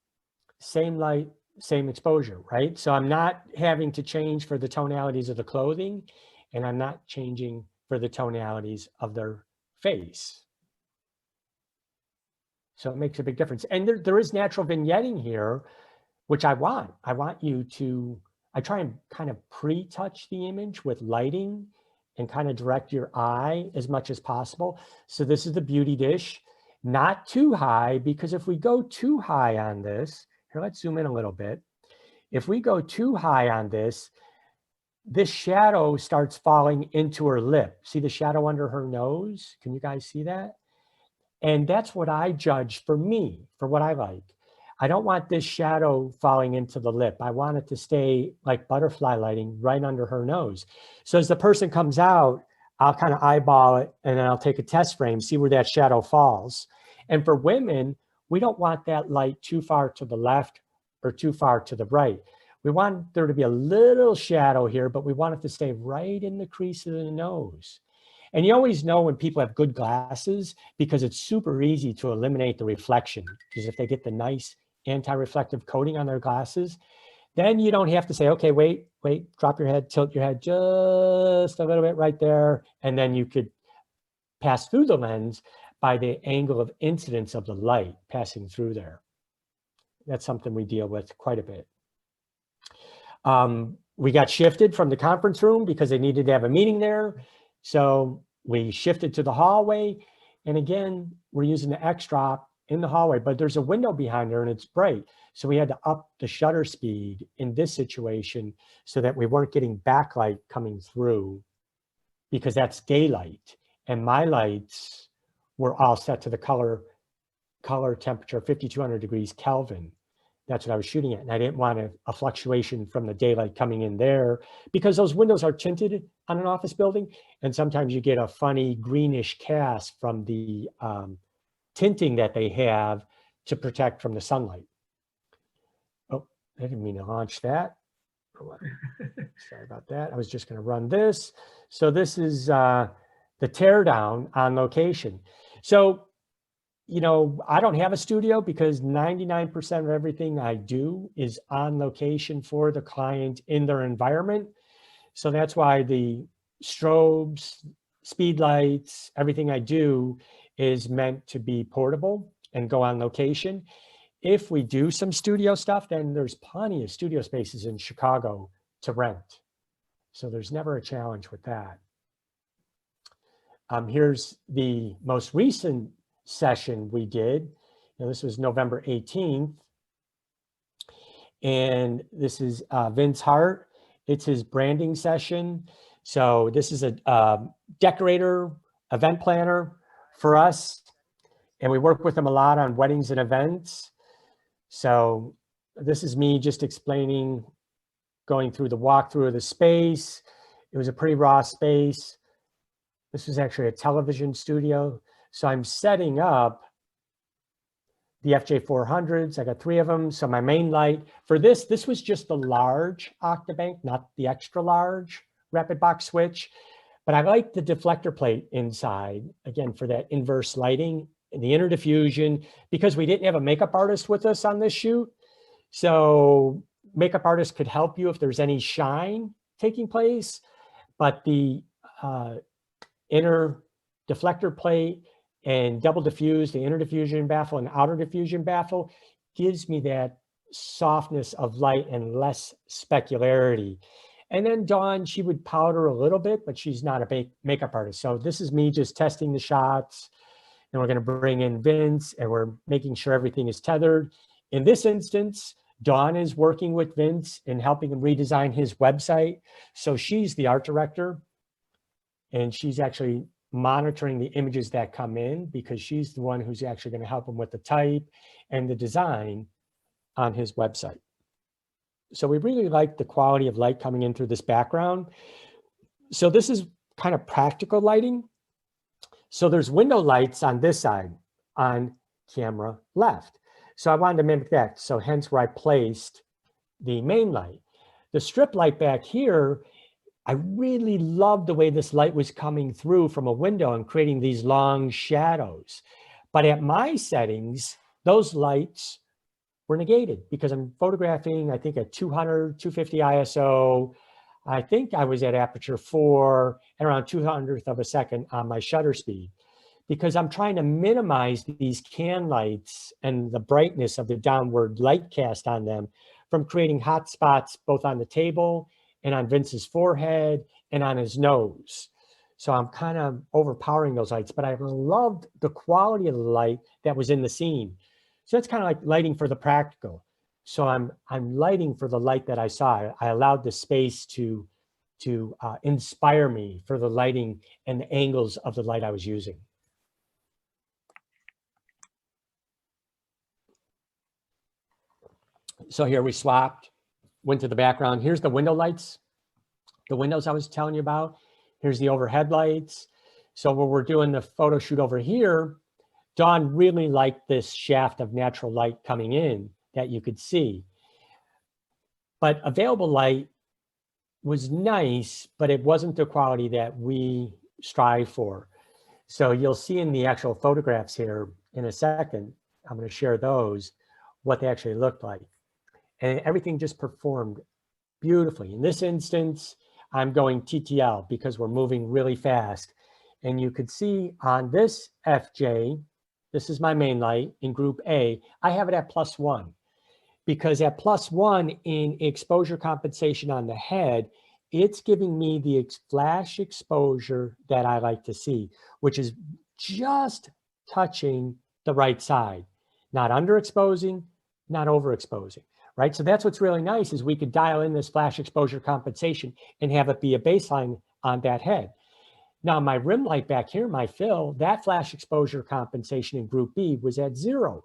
Same light, same exposure, right? So I'm not having to change for the tonalities of the clothing, and I'm not changing for the tonalities of their face. So it makes a big difference. And there is natural vignetting here, which I want. I want you to, I try and kind of pre-touch the image with lighting and kind of direct your eye as much as possible. So this is the beauty dish, not too high, because if we go too high on this, here, let's zoom in a little bit. If we go too high on this, this shadow starts falling into her lip. See the shadow under her nose? Can you guys see that? And that's what I judge for me, for what I like. I don't want this shadow falling into the lip. I want it to stay like butterfly lighting right under her nose. So as the person comes out, I'll kind of eyeball it and then I'll take a test frame, see where that shadow falls. And for women, we don't want that light too far to the left or too far to the right. We want there to be a little shadow here, but we want it to stay right in the crease of the nose. And you always know when people have good glasses because it's super easy to eliminate the reflection. Because if they get the nice anti-reflective coating on their glasses, then you don't have to say, okay, wait, drop your head, tilt your head just a little bit right there. And then you could pass through the lens by the angle of incidence of the light passing through there. That's something we deal with quite a bit. We got shifted from the conference room because they needed to have a meeting there. So we shifted to the hallway. And again, we're using the X-drop in the hallway, but there's a window behind there and it's bright. So we had to up the shutter speed in this situation so that we weren't getting backlight coming through, because that's daylight. And my lights were all set to the color temperature, 5,200 degrees Kelvin. That's what I was shooting at. And I didn't want a fluctuation from the daylight coming in there, because those windows are tinted on an office building. And sometimes you get a funny greenish cast from the tinting that they have to protect from the sunlight. Oh, I didn't mean to launch that. Sorry about that. I was just going to run this. So this is the teardown on location. So, you know, I don't have a studio because 99% of everything I do is on location for the client in their environment. So that's why the strobes, speed lights, everything I do is meant to be portable and go on location. If we do some studio stuff, then there's plenty of studio spaces in Chicago to rent. So there's never a challenge with that. Here's the most recent session we did. Now, this was November 18th. And this is Vince Hart. It's his branding session. So this is a decorator, event planner for us. And we work with him a lot on weddings and events. So this is me just explaining, going through the walkthrough of the space. It was a pretty raw space. This was actually a television studio. So I'm setting up the FJ400s. I got 3 of them. So my main light for this was just the large Octabank, not the extra large rapid box switch. But I like the deflector plate inside, again, for that inverse lighting and the interdiffusion, because we didn't have a makeup artist with us on this shoot. So makeup artists could help you if there's any shine taking place. But the inner deflector plate and double diffuse, the inner diffusion baffle and outer diffusion baffle, gives me that softness of light and less specularity. And then Dawn, she would powder a little bit, but she's not a makeup artist. So this is me just testing the shots. And we're going to bring in Vince, and we're making sure everything is tethered. In this instance, Dawn is working with Vince and helping him redesign his website. So she's the art director, and she's actually monitoring the images that come in, because she's the one who's actually going to help him with the type and the design on his website. So we really like the quality of light coming in through this background. So this is kind of practical lighting. So there's window lights on this side, on camera left. So I wanted to mimic that. So hence where I placed the main light. The strip light back here, I really loved the way this light was coming through from a window and creating these long shadows. But at my settings, those lights were negated because I'm photographing, I think, at 200, 250 ISO. I think I was at aperture 4 and around 200th of a second on my shutter speed, because I'm trying to minimize these can lights and the brightness of the downward light cast on them from creating hot spots both on the table and on Vince's forehead and on his nose. So I'm kind of overpowering those lights, but I loved the quality of the light that was in the scene. So it's kind of like lighting for the practical. So I'm lighting for the light that I saw. I allowed the space to inspire me for the lighting and the angles of the light I was using. So here we swapped, went to the background. Here's the window lights, the windows I was telling you about. Here's the overhead lights. So when we're doing the photo shoot over here, Dawn really liked this shaft of natural light coming in that you could see. But available light was nice, but it wasn't the quality that we strive for. So you'll see in the actual photographs here in a second, I'm going to share those, what they actually looked like. And everything just performed beautifully. In this instance, I'm going TTL because we're moving really fast. And you could see on this FJ, this is my main light in group A, I have it at +1 because at +1 in exposure compensation on the head, it's giving me the flash exposure that I like to see, which is just touching the right side, not underexposing, not overexposing, right? So that's what's really nice is we could dial in this flash exposure compensation and have it be a baseline on that head. Now my rim light back here, my fill, that flash exposure compensation in group B was at 0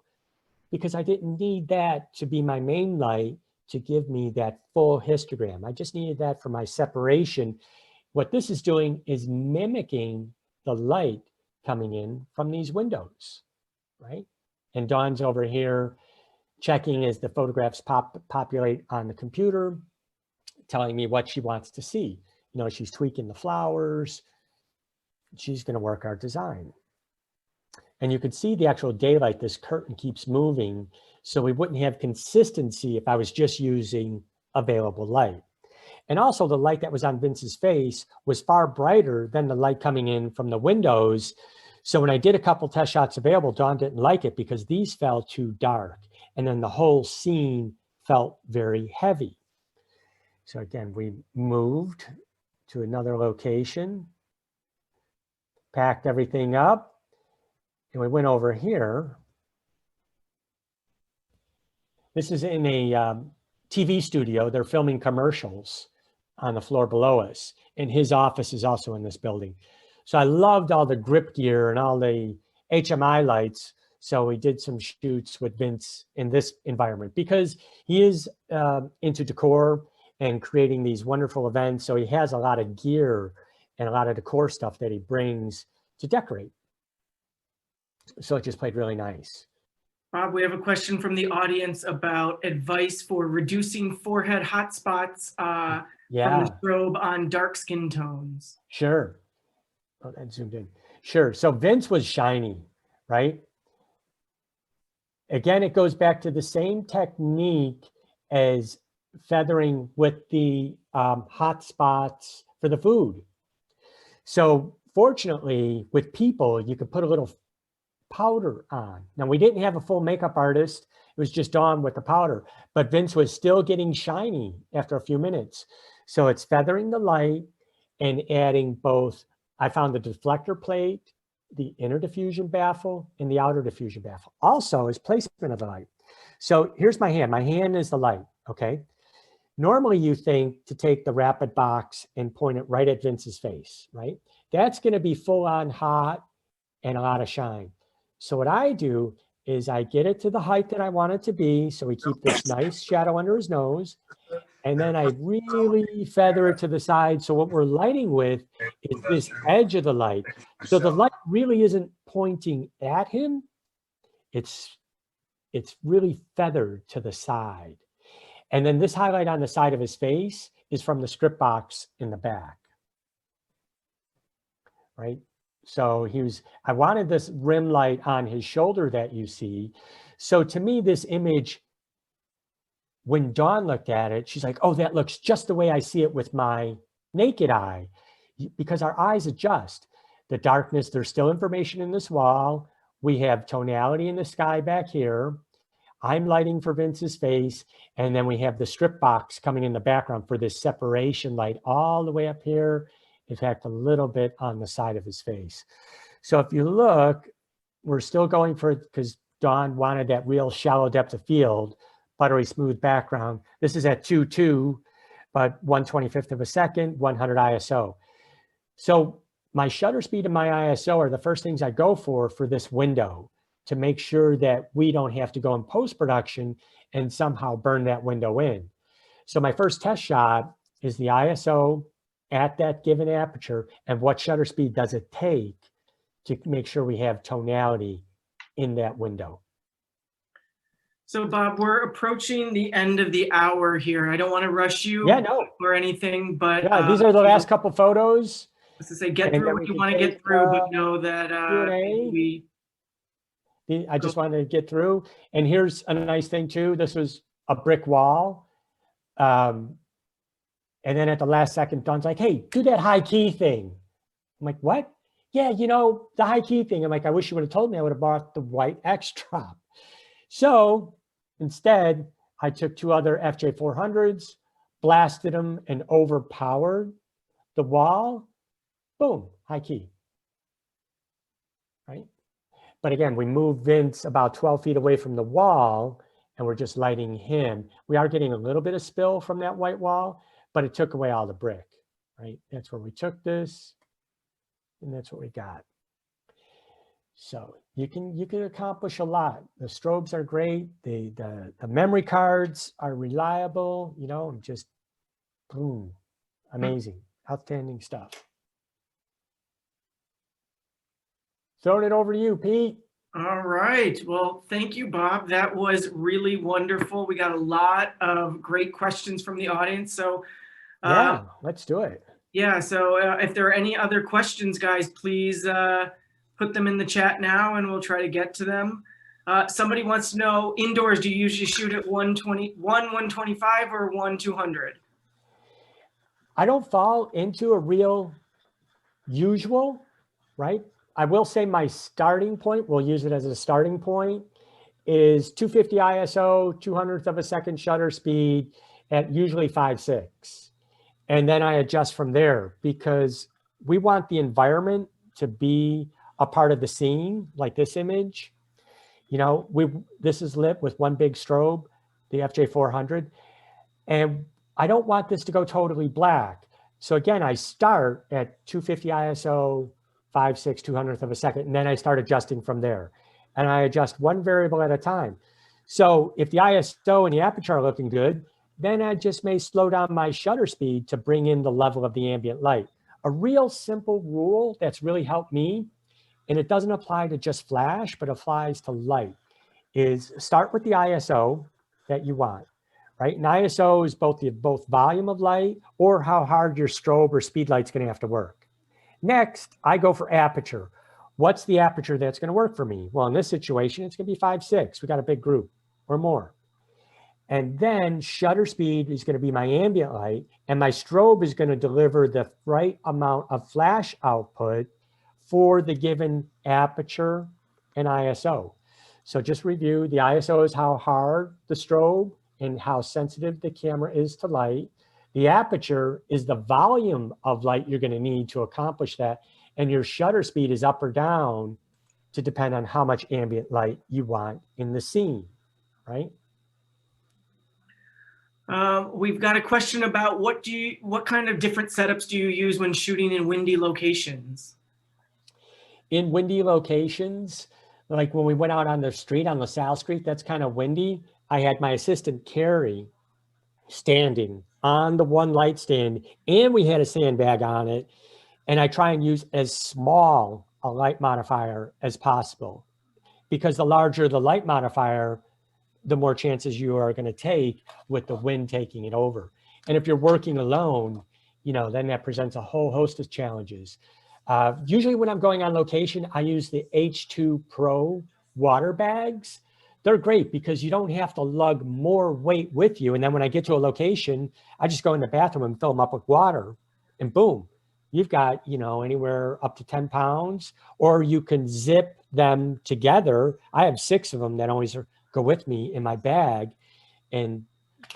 because I didn't need that to be my main light to give me that full histogram. I just needed that for my separation. What this is doing is mimicking the light coming in from these windows, right? And Dawn's over here checking as the photographs populate on the computer, telling me what she wants to see. You know, she's tweaking the flowers. She's going to work our design. And you could see the actual daylight, this curtain keeps moving. So we wouldn't have consistency if I was just using available light. And also the light that was on Vince's face was far brighter than the light coming in from the windows. So when I did a couple test shots available, Dawn didn't like it because these felt too dark. And then the whole scene felt very heavy. So again, we moved to another location, packed everything up, and we went over here. This is in a TV studio. They're filming commercials on the floor below us. And his office is also in this building. So I loved all the grip gear and all the HMI lights. So we did some shoots with Vince in this environment because he is into decor and creating these wonderful events. So he has a lot of gear and a lot of decor stuff that he brings to decorate. So it just played really nice. Bob, we have a question from the audience about advice for reducing forehead hot spots from the strobe on dark skin tones. Sure. Oh, that zoomed in. Sure. So Vince was shiny, right? Again, it goes back to the same technique as feathering with the hot spots for the food. So fortunately, with people, you could put a little powder on. Now, we didn't have a full makeup artist. It was just Dawn with the powder, but Vince was still getting shiny after a few minutes. So it's feathering the light and adding both. I found the deflector plate, the inner diffusion baffle, and the outer diffusion baffle. Also is placement of the light. So here's my hand. My hand is the light, okay? Normally you think to take the rapid box and point it right at Vince's face, right? That's gonna be full on hot and a lot of shine. So what I do is I get it to the height that I want it to be. So we keep this nice shadow under his nose. And then I really feather it to the side. So what we're lighting with is this edge of the light. So the light really isn't pointing at him. It's really feathered to the side. And then this highlight on the side of his face is from the script box in the back, right? So I wanted this rim light on his shoulder that you see. So to me, this image, when Dawn looked at it, she's like, oh, that looks just the way I see it with my naked eye, because our eyes adjust. The darkness, there's still information in this wall. We have tonality in the sky back here. I'm lighting for Vince's face. And then we have the strip box coming in the background for this separation light all the way up here. In fact, a little bit on the side of his face. So if you look, we're still going for it because Dawn wanted that real shallow depth of field, buttery smooth background. This is at 2.2, but 1/25 of a second, 100 ISO. So my shutter speed and my ISO are the first things I go for this window to make sure that we don't have to go in post-production and somehow burn that window in. So my first test shot is the ISO at that given aperture and what shutter speed does it take to make sure we have tonality in that window. So Bob, we're approaching the end of the hour here. I don't want to rush you or anything, but these are the last couple photos. To say, get through what you want to get through, but know that I just wanted to get through. And here's a nice thing too. This was a brick wall. And then at the last second, Don's like, hey, do that high key thing. I'm like, what? Yeah, you know, the high key thing. I'm like, I wish you would have told me. I would have bought the white X-Drop. So instead, I took 2 other FJ400s, blasted them, and overpowered the wall. Boom, high key. Right? But again, we moved Vince about 12 feet away from the wall, and we're just lighting him. We are getting a little bit of spill from that white wall, but it took away all the brick, right? That's where we took this, and that's what we got. So you can accomplish a lot. The strobes are great. The memory cards are reliable. You know, just boom, amazing, outstanding stuff. Throwing it over to you, Pete. All right. Well, thank you, Bob. That was really wonderful. We got a lot of great questions from the audience. So yeah, let's do it. Yeah. So if there are any other questions, guys, please put them in the chat now and we'll try to get to them. Somebody wants to know, indoors, do you usually shoot at 125 or 1/200? I don't fall into a real usual, right? I will say my starting point, we'll use it as a starting point, is 250 ISO, 200th of a second shutter speed at usually 5.6. And then I adjust from there because we want the environment to be a part of the scene, like this image. You know, this is lit with one big strobe, the FJ400, and I don't want this to go totally black. So again, I start at 250 ISO, 5.6, 200th of a second, and then I start adjusting from there. And I adjust one variable at a time. So if the ISO and the aperture are looking good, then I just may slow down my shutter speed to bring in the level of the ambient light. A real simple rule that's really helped me, and it doesn't apply to just flash, but applies to light, is start with the ISO that you want, right? And ISO is both volume of light or how hard your strobe or speed light's gonna have to work. Next, I go for aperture. What's the aperture that's gonna work for me? Well, in this situation, it's gonna be 5.6. We got a big group or more. And then shutter speed is gonna be my ambient light, and my strobe is gonna deliver the right amount of flash output for the given aperture and ISO. So just review, the ISO is how hard the strobe and how sensitive the camera is to light. The aperture is the volume of light you're going to need to accomplish that. And your shutter speed is up or down to depend on how much ambient light you want in the scene, right? We've got a question about what kind of different setups do you use when shooting in windy locations? In windy locations, like when we went out on the street, on LaSalle Street, that's kind of windy. I had my assistant Carrie standing on the one light stand, and we had a sandbag on it. And I try and use as small a light modifier as possible, because the larger the light modifier, the more chances you are going to take with the wind taking it over. And if you're working alone, you know, then that presents a whole host of challenges. Usually when I'm going on location, I use the H2 Pro water bags. They're great because you don't have to lug more weight with you. And then when I get to a location, I just go in the bathroom and fill them up with water, and boom, you've got, you know, anywhere up to 10 pounds, or you can zip them together. I have 6 of them that always go with me in my bag. And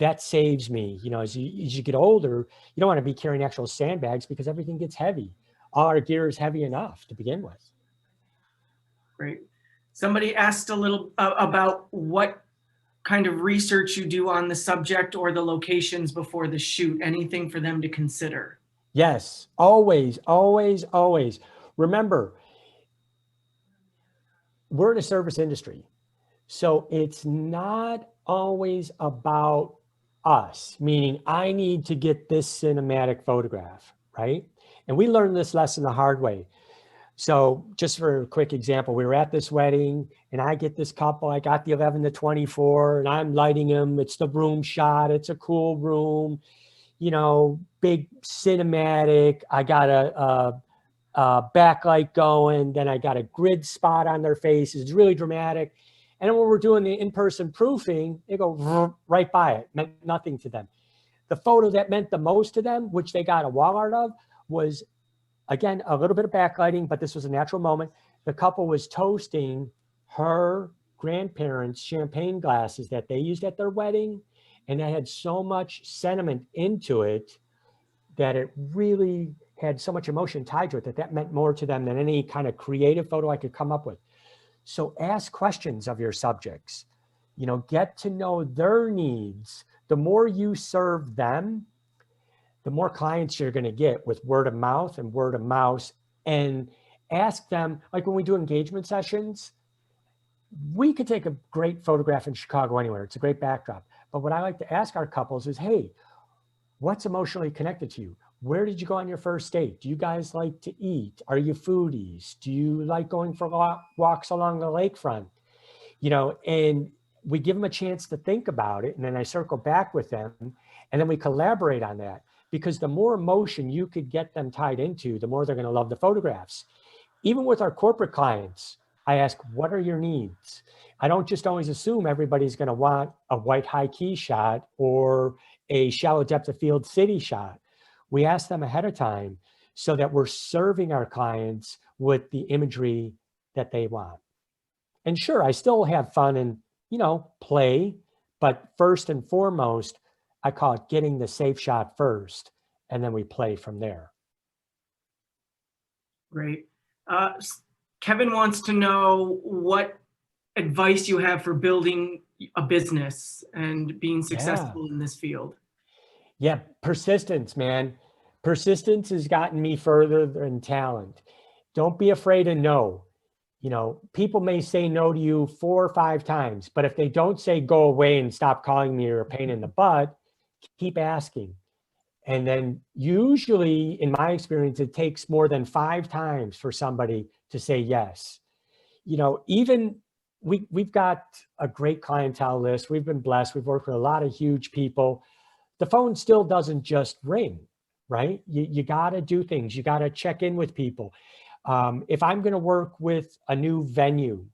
that saves me, you know, as you get older, you don't want to be carrying actual sandbags because everything gets heavy. All our gear is heavy enough to begin with. Great. Somebody asked a little about what kind of research you do on the subject or the locations before the shoot. Anything for them to consider? Yes, always, always, always. Remember, we're in a service industry, so it's not always about us, meaning I need to get this cinematic photograph, right? And we learned this lesson the hard way. So just for a quick example, we were at this wedding and I get this couple, I got the 11 to 24 and I'm lighting them. It's the room shot. It's a cool room, you know, big cinematic. I got backlight going, then I got a grid spot on their faces. It's really dramatic. And then when we're doing the in-person proofing, they go right by it, meant nothing to them. The photo that meant the most to them, which they got a wall art of, was, again, a little bit of backlighting, but this was a natural moment. The couple was toasting her grandparents' champagne glasses that they used at their wedding. And that had so much sentiment into it that it really had so much emotion tied to it that meant more to them than any kind of creative photo I could come up with. So ask questions of your subjects, you know, get to know their needs. The more you serve them, the more clients you're going to get with word of mouth and word of mouse. And ask them, like when we do engagement sessions, we could take a great photograph in Chicago anywhere. It's a great backdrop. But what I like to ask our couples is, hey, what's emotionally connected to you? Where did you go on your first date? Do you guys like to eat? Are you foodies? Do you like going for walks along the lakefront? You know, and we give them a chance to think about it. And then I circle back with them and then we collaborate on that, because the more emotion you could get them tied into, the more they're going to love the photographs. Even with our corporate clients, I ask, what are your needs? I don't just always assume everybody's going to want a white high key shot or a shallow depth of field city shot. We ask them ahead of time so that we're serving our clients with the imagery that they want. And sure, I still have fun and, you know, play, but first and foremost, I call it getting the safe shot first, and then we play from there. Great. Kevin wants to know what advice you have for building a business and being successful in this field. Yeah, persistence, man. Persistence has gotten me further than talent. Don't be afraid of no. You know, people may say no to you 4 or 5 times, but if they don't say go away and stop calling me or a pain in the butt, keep asking. And then usually, in my experience, it takes more than 5 times for somebody to say yes. You know, even we've got a great clientele list. We've been blessed. We've worked with a lot of huge people. The phone still doesn't just ring, right? You got to do things. You got to check in with people. If I'm going to work with a new venue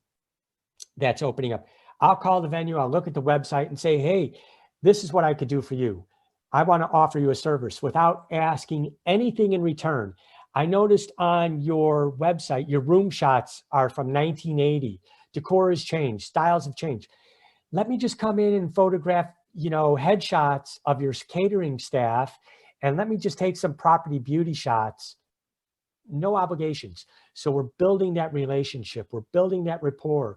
that's opening up, I'll call the venue. I'll look at the website and say, hey, this is what I could do for you. I want to offer you a service without asking anything in return. I noticed on your website, your room shots are from 1980. Decor has changed. Styles have changed. Let me just come in and photograph, you know, headshots of your catering staff, and let me just take some property beauty shots. No obligations. So we're building that relationship. We're building that rapport.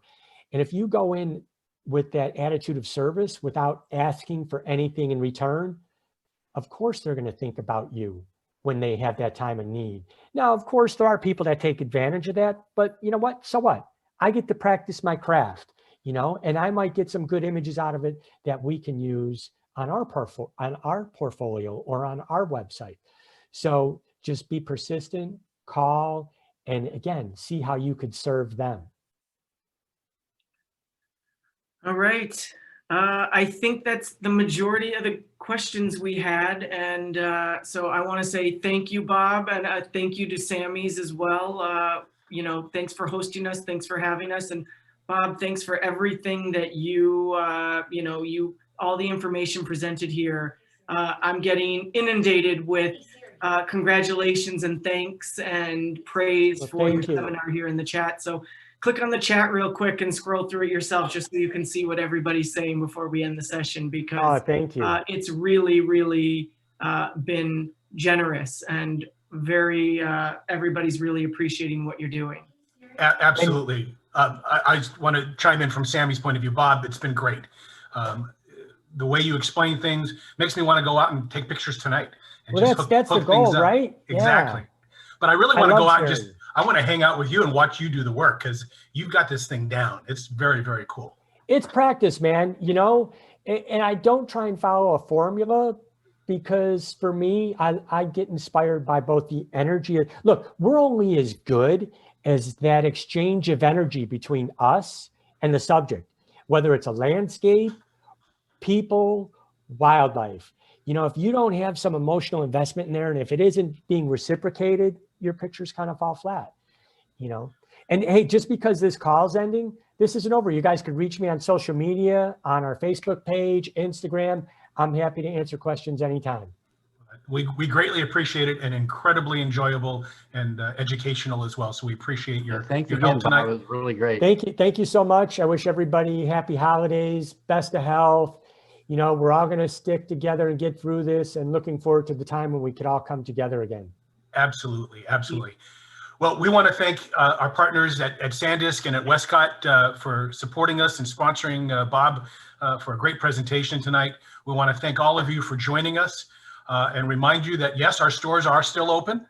And if you go in with that attitude of service without asking for anything in return, of course they're going to think about you when they have that time of need. Now, of course, there are people that take advantage of that, but you know what? So what? I get to practice my craft, you know, and I might get some good images out of it that we can use on our portfolio or on our website. So just be persistent, call, and again, see how you could serve them. All right. I think that's the majority of the questions we had. And so I want to say thank you, Bob, and thank you to Samy's as well. You know, thanks for hosting us. Thanks for having us. And Bob, thanks for everything that you, all the information presented here. I'm getting inundated with congratulations and thanks and praise for your seminar here in the chat. So click on the chat real quick and scroll through it yourself just so you can see what everybody's saying before we end the session, because thank you. It's really, really been generous and very, everybody's really appreciating what you're doing. Absolutely. I just want to chime in from Samy's point of view. Bob, it's been great. The way you explain things makes me want to go out and take pictures tonight. And well, that's the goal, right? Exactly. Yeah. But I really want to go out and I want to hang out with you and watch you do the work, because you've got this thing down. It's very, very cool. It's practice, man, you know, and I don't try and follow a formula, because for me, I get inspired by both the energy. Look, we're only as good as that exchange of energy between us and the subject, whether it's a landscape, people, wildlife. You know, if you don't have some emotional investment in there, and if it isn't being reciprocated, your pictures kind of fall flat, you know? And hey, just because this call's ending, this isn't over. You guys could reach me on social media, on our Facebook page, Instagram. I'm happy to answer questions anytime. We greatly appreciate it, and incredibly enjoyable and educational as well. So we appreciate your, Thanks your again, help tonight. Bob. It was really great. Thank you so much. I wish everybody happy holidays, best of health. You know, we're all going to stick together and get through this, and looking forward to the time when we could all come together again. Absolutely, absolutely. Well, we want to thank our partners at Sandisk and at Westcott for supporting us and sponsoring Bob for a great presentation tonight. We want to thank all of you for joining us and remind you that, yes, our stores are still open.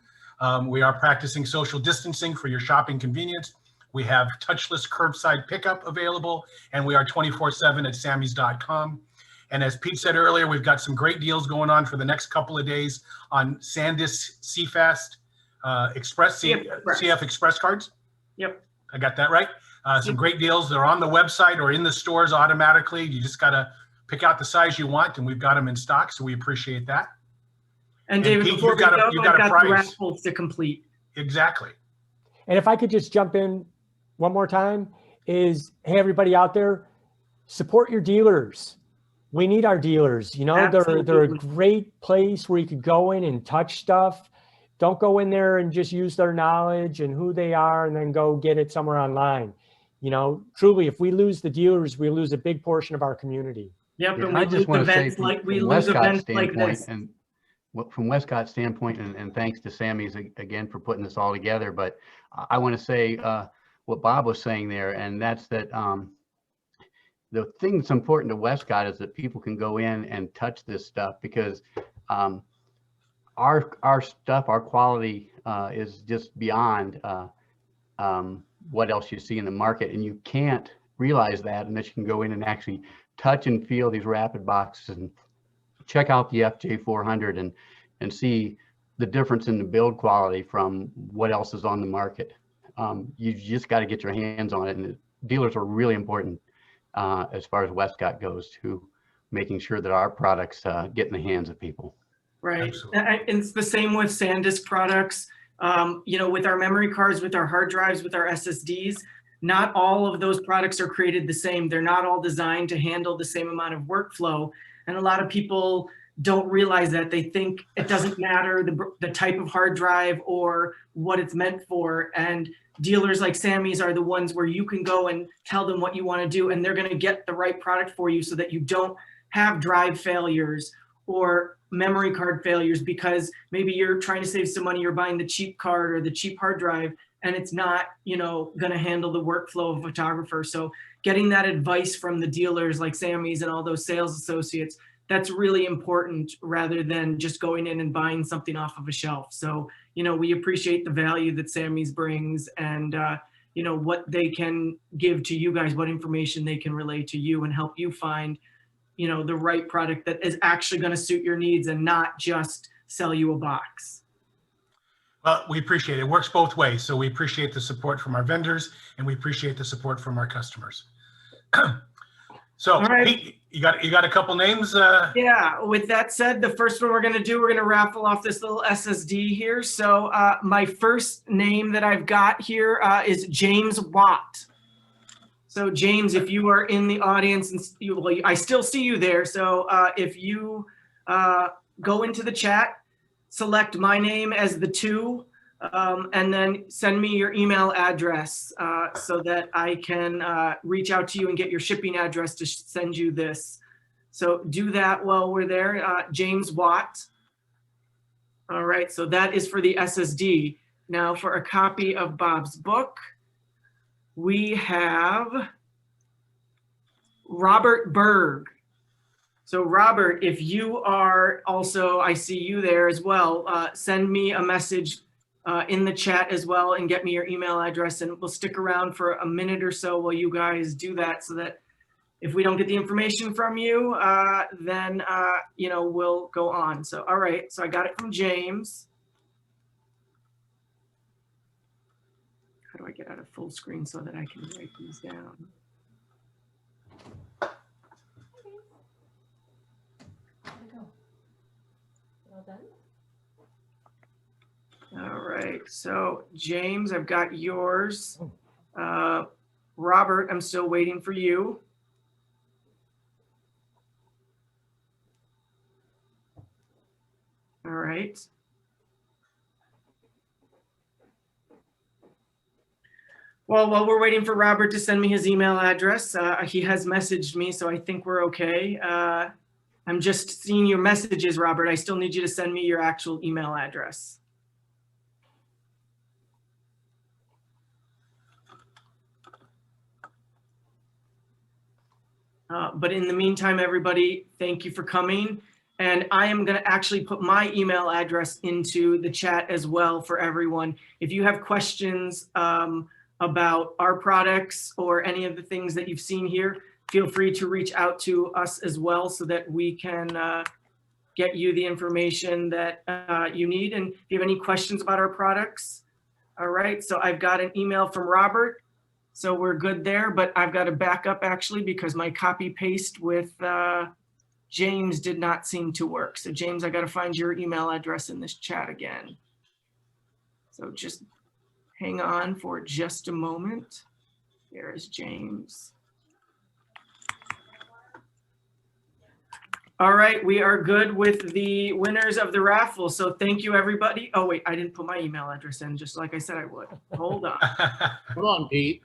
We are practicing social distancing for your shopping convenience. We have touchless curbside pickup available, and we are 24/7 at Samys.com. And as Pete said earlier, we've got some great deals going on for the next couple of days on Sandisk CFast CF Express cards. Yep. I got that right. Some great deals. They're on the website or in the stores automatically. You just got to pick out the size you want, and we've got them in stock, so we appreciate that. And David, Pete, before you've got a the price. raffles to complete. Exactly. And if I could just jump in one more time, is, hey, everybody out there, support your dealers. We need our dealers. You know, they're a great place where you could go in and touch stuff. Don't go in there and just use their knowledge and who they are and then go get it somewhere online. You know, truly, if we lose the dealers, we lose a big portion of our community. Yep, Yeah, and I we just lose want to say events from, like we from lose Westcott's events like standpoint, this. and from Westcott's standpoint, and thanks to Sammy's again for putting this all together. But I want to say what Bob was saying there, and that's that the thing that's important to Westcott is that people can go in and touch this stuff, because our stuff, our quality is just beyond what else you see in the market, and you can't realize that unless you can go in and actually touch and feel these rapid boxes and check out the FJ400 and see the difference in the build quality from what else is on the market. You just got to get your hands on it, and the dealers are really important as far as Westcott goes, to making sure that our products get in the hands of people. Right. Absolutely. And it's the same with Sandisk products. You know, with our memory cards, with our hard drives, with our SSDs, not all of those products are created the same. They're not all designed to handle the same amount of workflow. And a lot of people don't realize that. They think it doesn't matter the type of hard drive or what it's meant for. And dealers like Samy's are the ones where you can go and tell them what you want to do, and they're going to get the right product for you so that you don't have drive failures or memory card failures, because maybe you're trying to save some money, you're buying the cheap card or the cheap hard drive, and it's not, you know, going to handle the workflow of a photographer. So getting that advice from the dealers like Samy's and all those sales associates, that's really important, rather than just going in and buying something off of a shelf. So, you know, we appreciate the value that Samy's brings, and, you know, what they can give to you guys, what information they can relay to you and help you find, you know, the right product that is actually going to suit your needs and not just sell you a box. Well, we appreciate it. It works both ways. So we appreciate the support from our vendors, and we appreciate the support from our customers. So, all right. Pete, you got a couple names? Yeah, with that said, the first one we're going to raffle off this little SSD here. So my first name that I've got here is James Watt. So James, if you are in the audience, and I still see you there. So if you go into the chat, select my name as the 2, and then send me your email address so that I can reach out to you and get your shipping address to send you this. So do that while we're there. James Watt. All right, so that is for the SSD. Now for a copy of Bob's book, we have Robert Berg. So Robert, if you are also, I see you there as well, send me a message in the chat as well and get me your email address, and we'll stick around for a minute or so while you guys do that, so that if we don't get the information from you, then, you know, we'll go on. So, all right, so I got it from James. How do I get out of full screen so that I can write these down? All right. so James, I've got yours. Robert, I'm still waiting for you. All right. Well, while we're waiting for Robert to send me his email address, he has messaged me, so I think we're okay. I'm just seeing your messages, Robert. I still need you to send me your actual email address. But in the meantime, everybody, thank you for coming. And I am going to actually put my email address into the chat as well for everyone. If you have questions about our products or any of the things that you've seen here, feel free to reach out to us as well so that we can get you the information that you need. And if you have any questions about our products, all right, so I've got an email from Robert. So we're good there, but I've got to back up actually because my copy paste with James did not seem to work. So James, I got to find your email address in this chat again. So just hang on for just a moment. There's James. All right, we are good with the winners of the raffle. So thank you, everybody. Oh, wait, I didn't put my email address in just like I said I would. Hold on. Come on, Pete.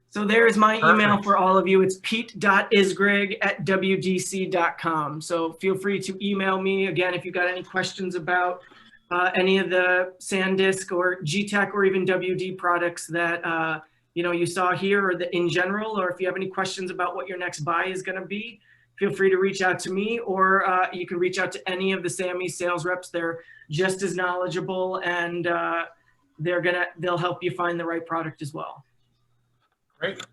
So there's my email Perfect. for all of you. It's pete.isgrig@wdc.com. So feel free to email me again if you've got any questions about any of the Sandisk or GTEC or even WD products that you saw here or in general, or if you have any questions about what your next buy is going to be, feel free to reach out to me, or you can reach out to any of the Samy sales reps. They're just as knowledgeable, and they'll help you find the right product as well. Great.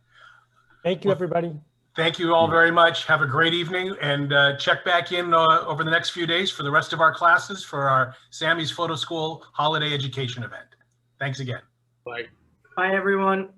Thank you, everybody. Thank you all very much. Have a great evening, and check back in over the next few days for the rest of our classes for our Samy's Photo School Holiday Education event. Thanks again. Bye. Bye, everyone.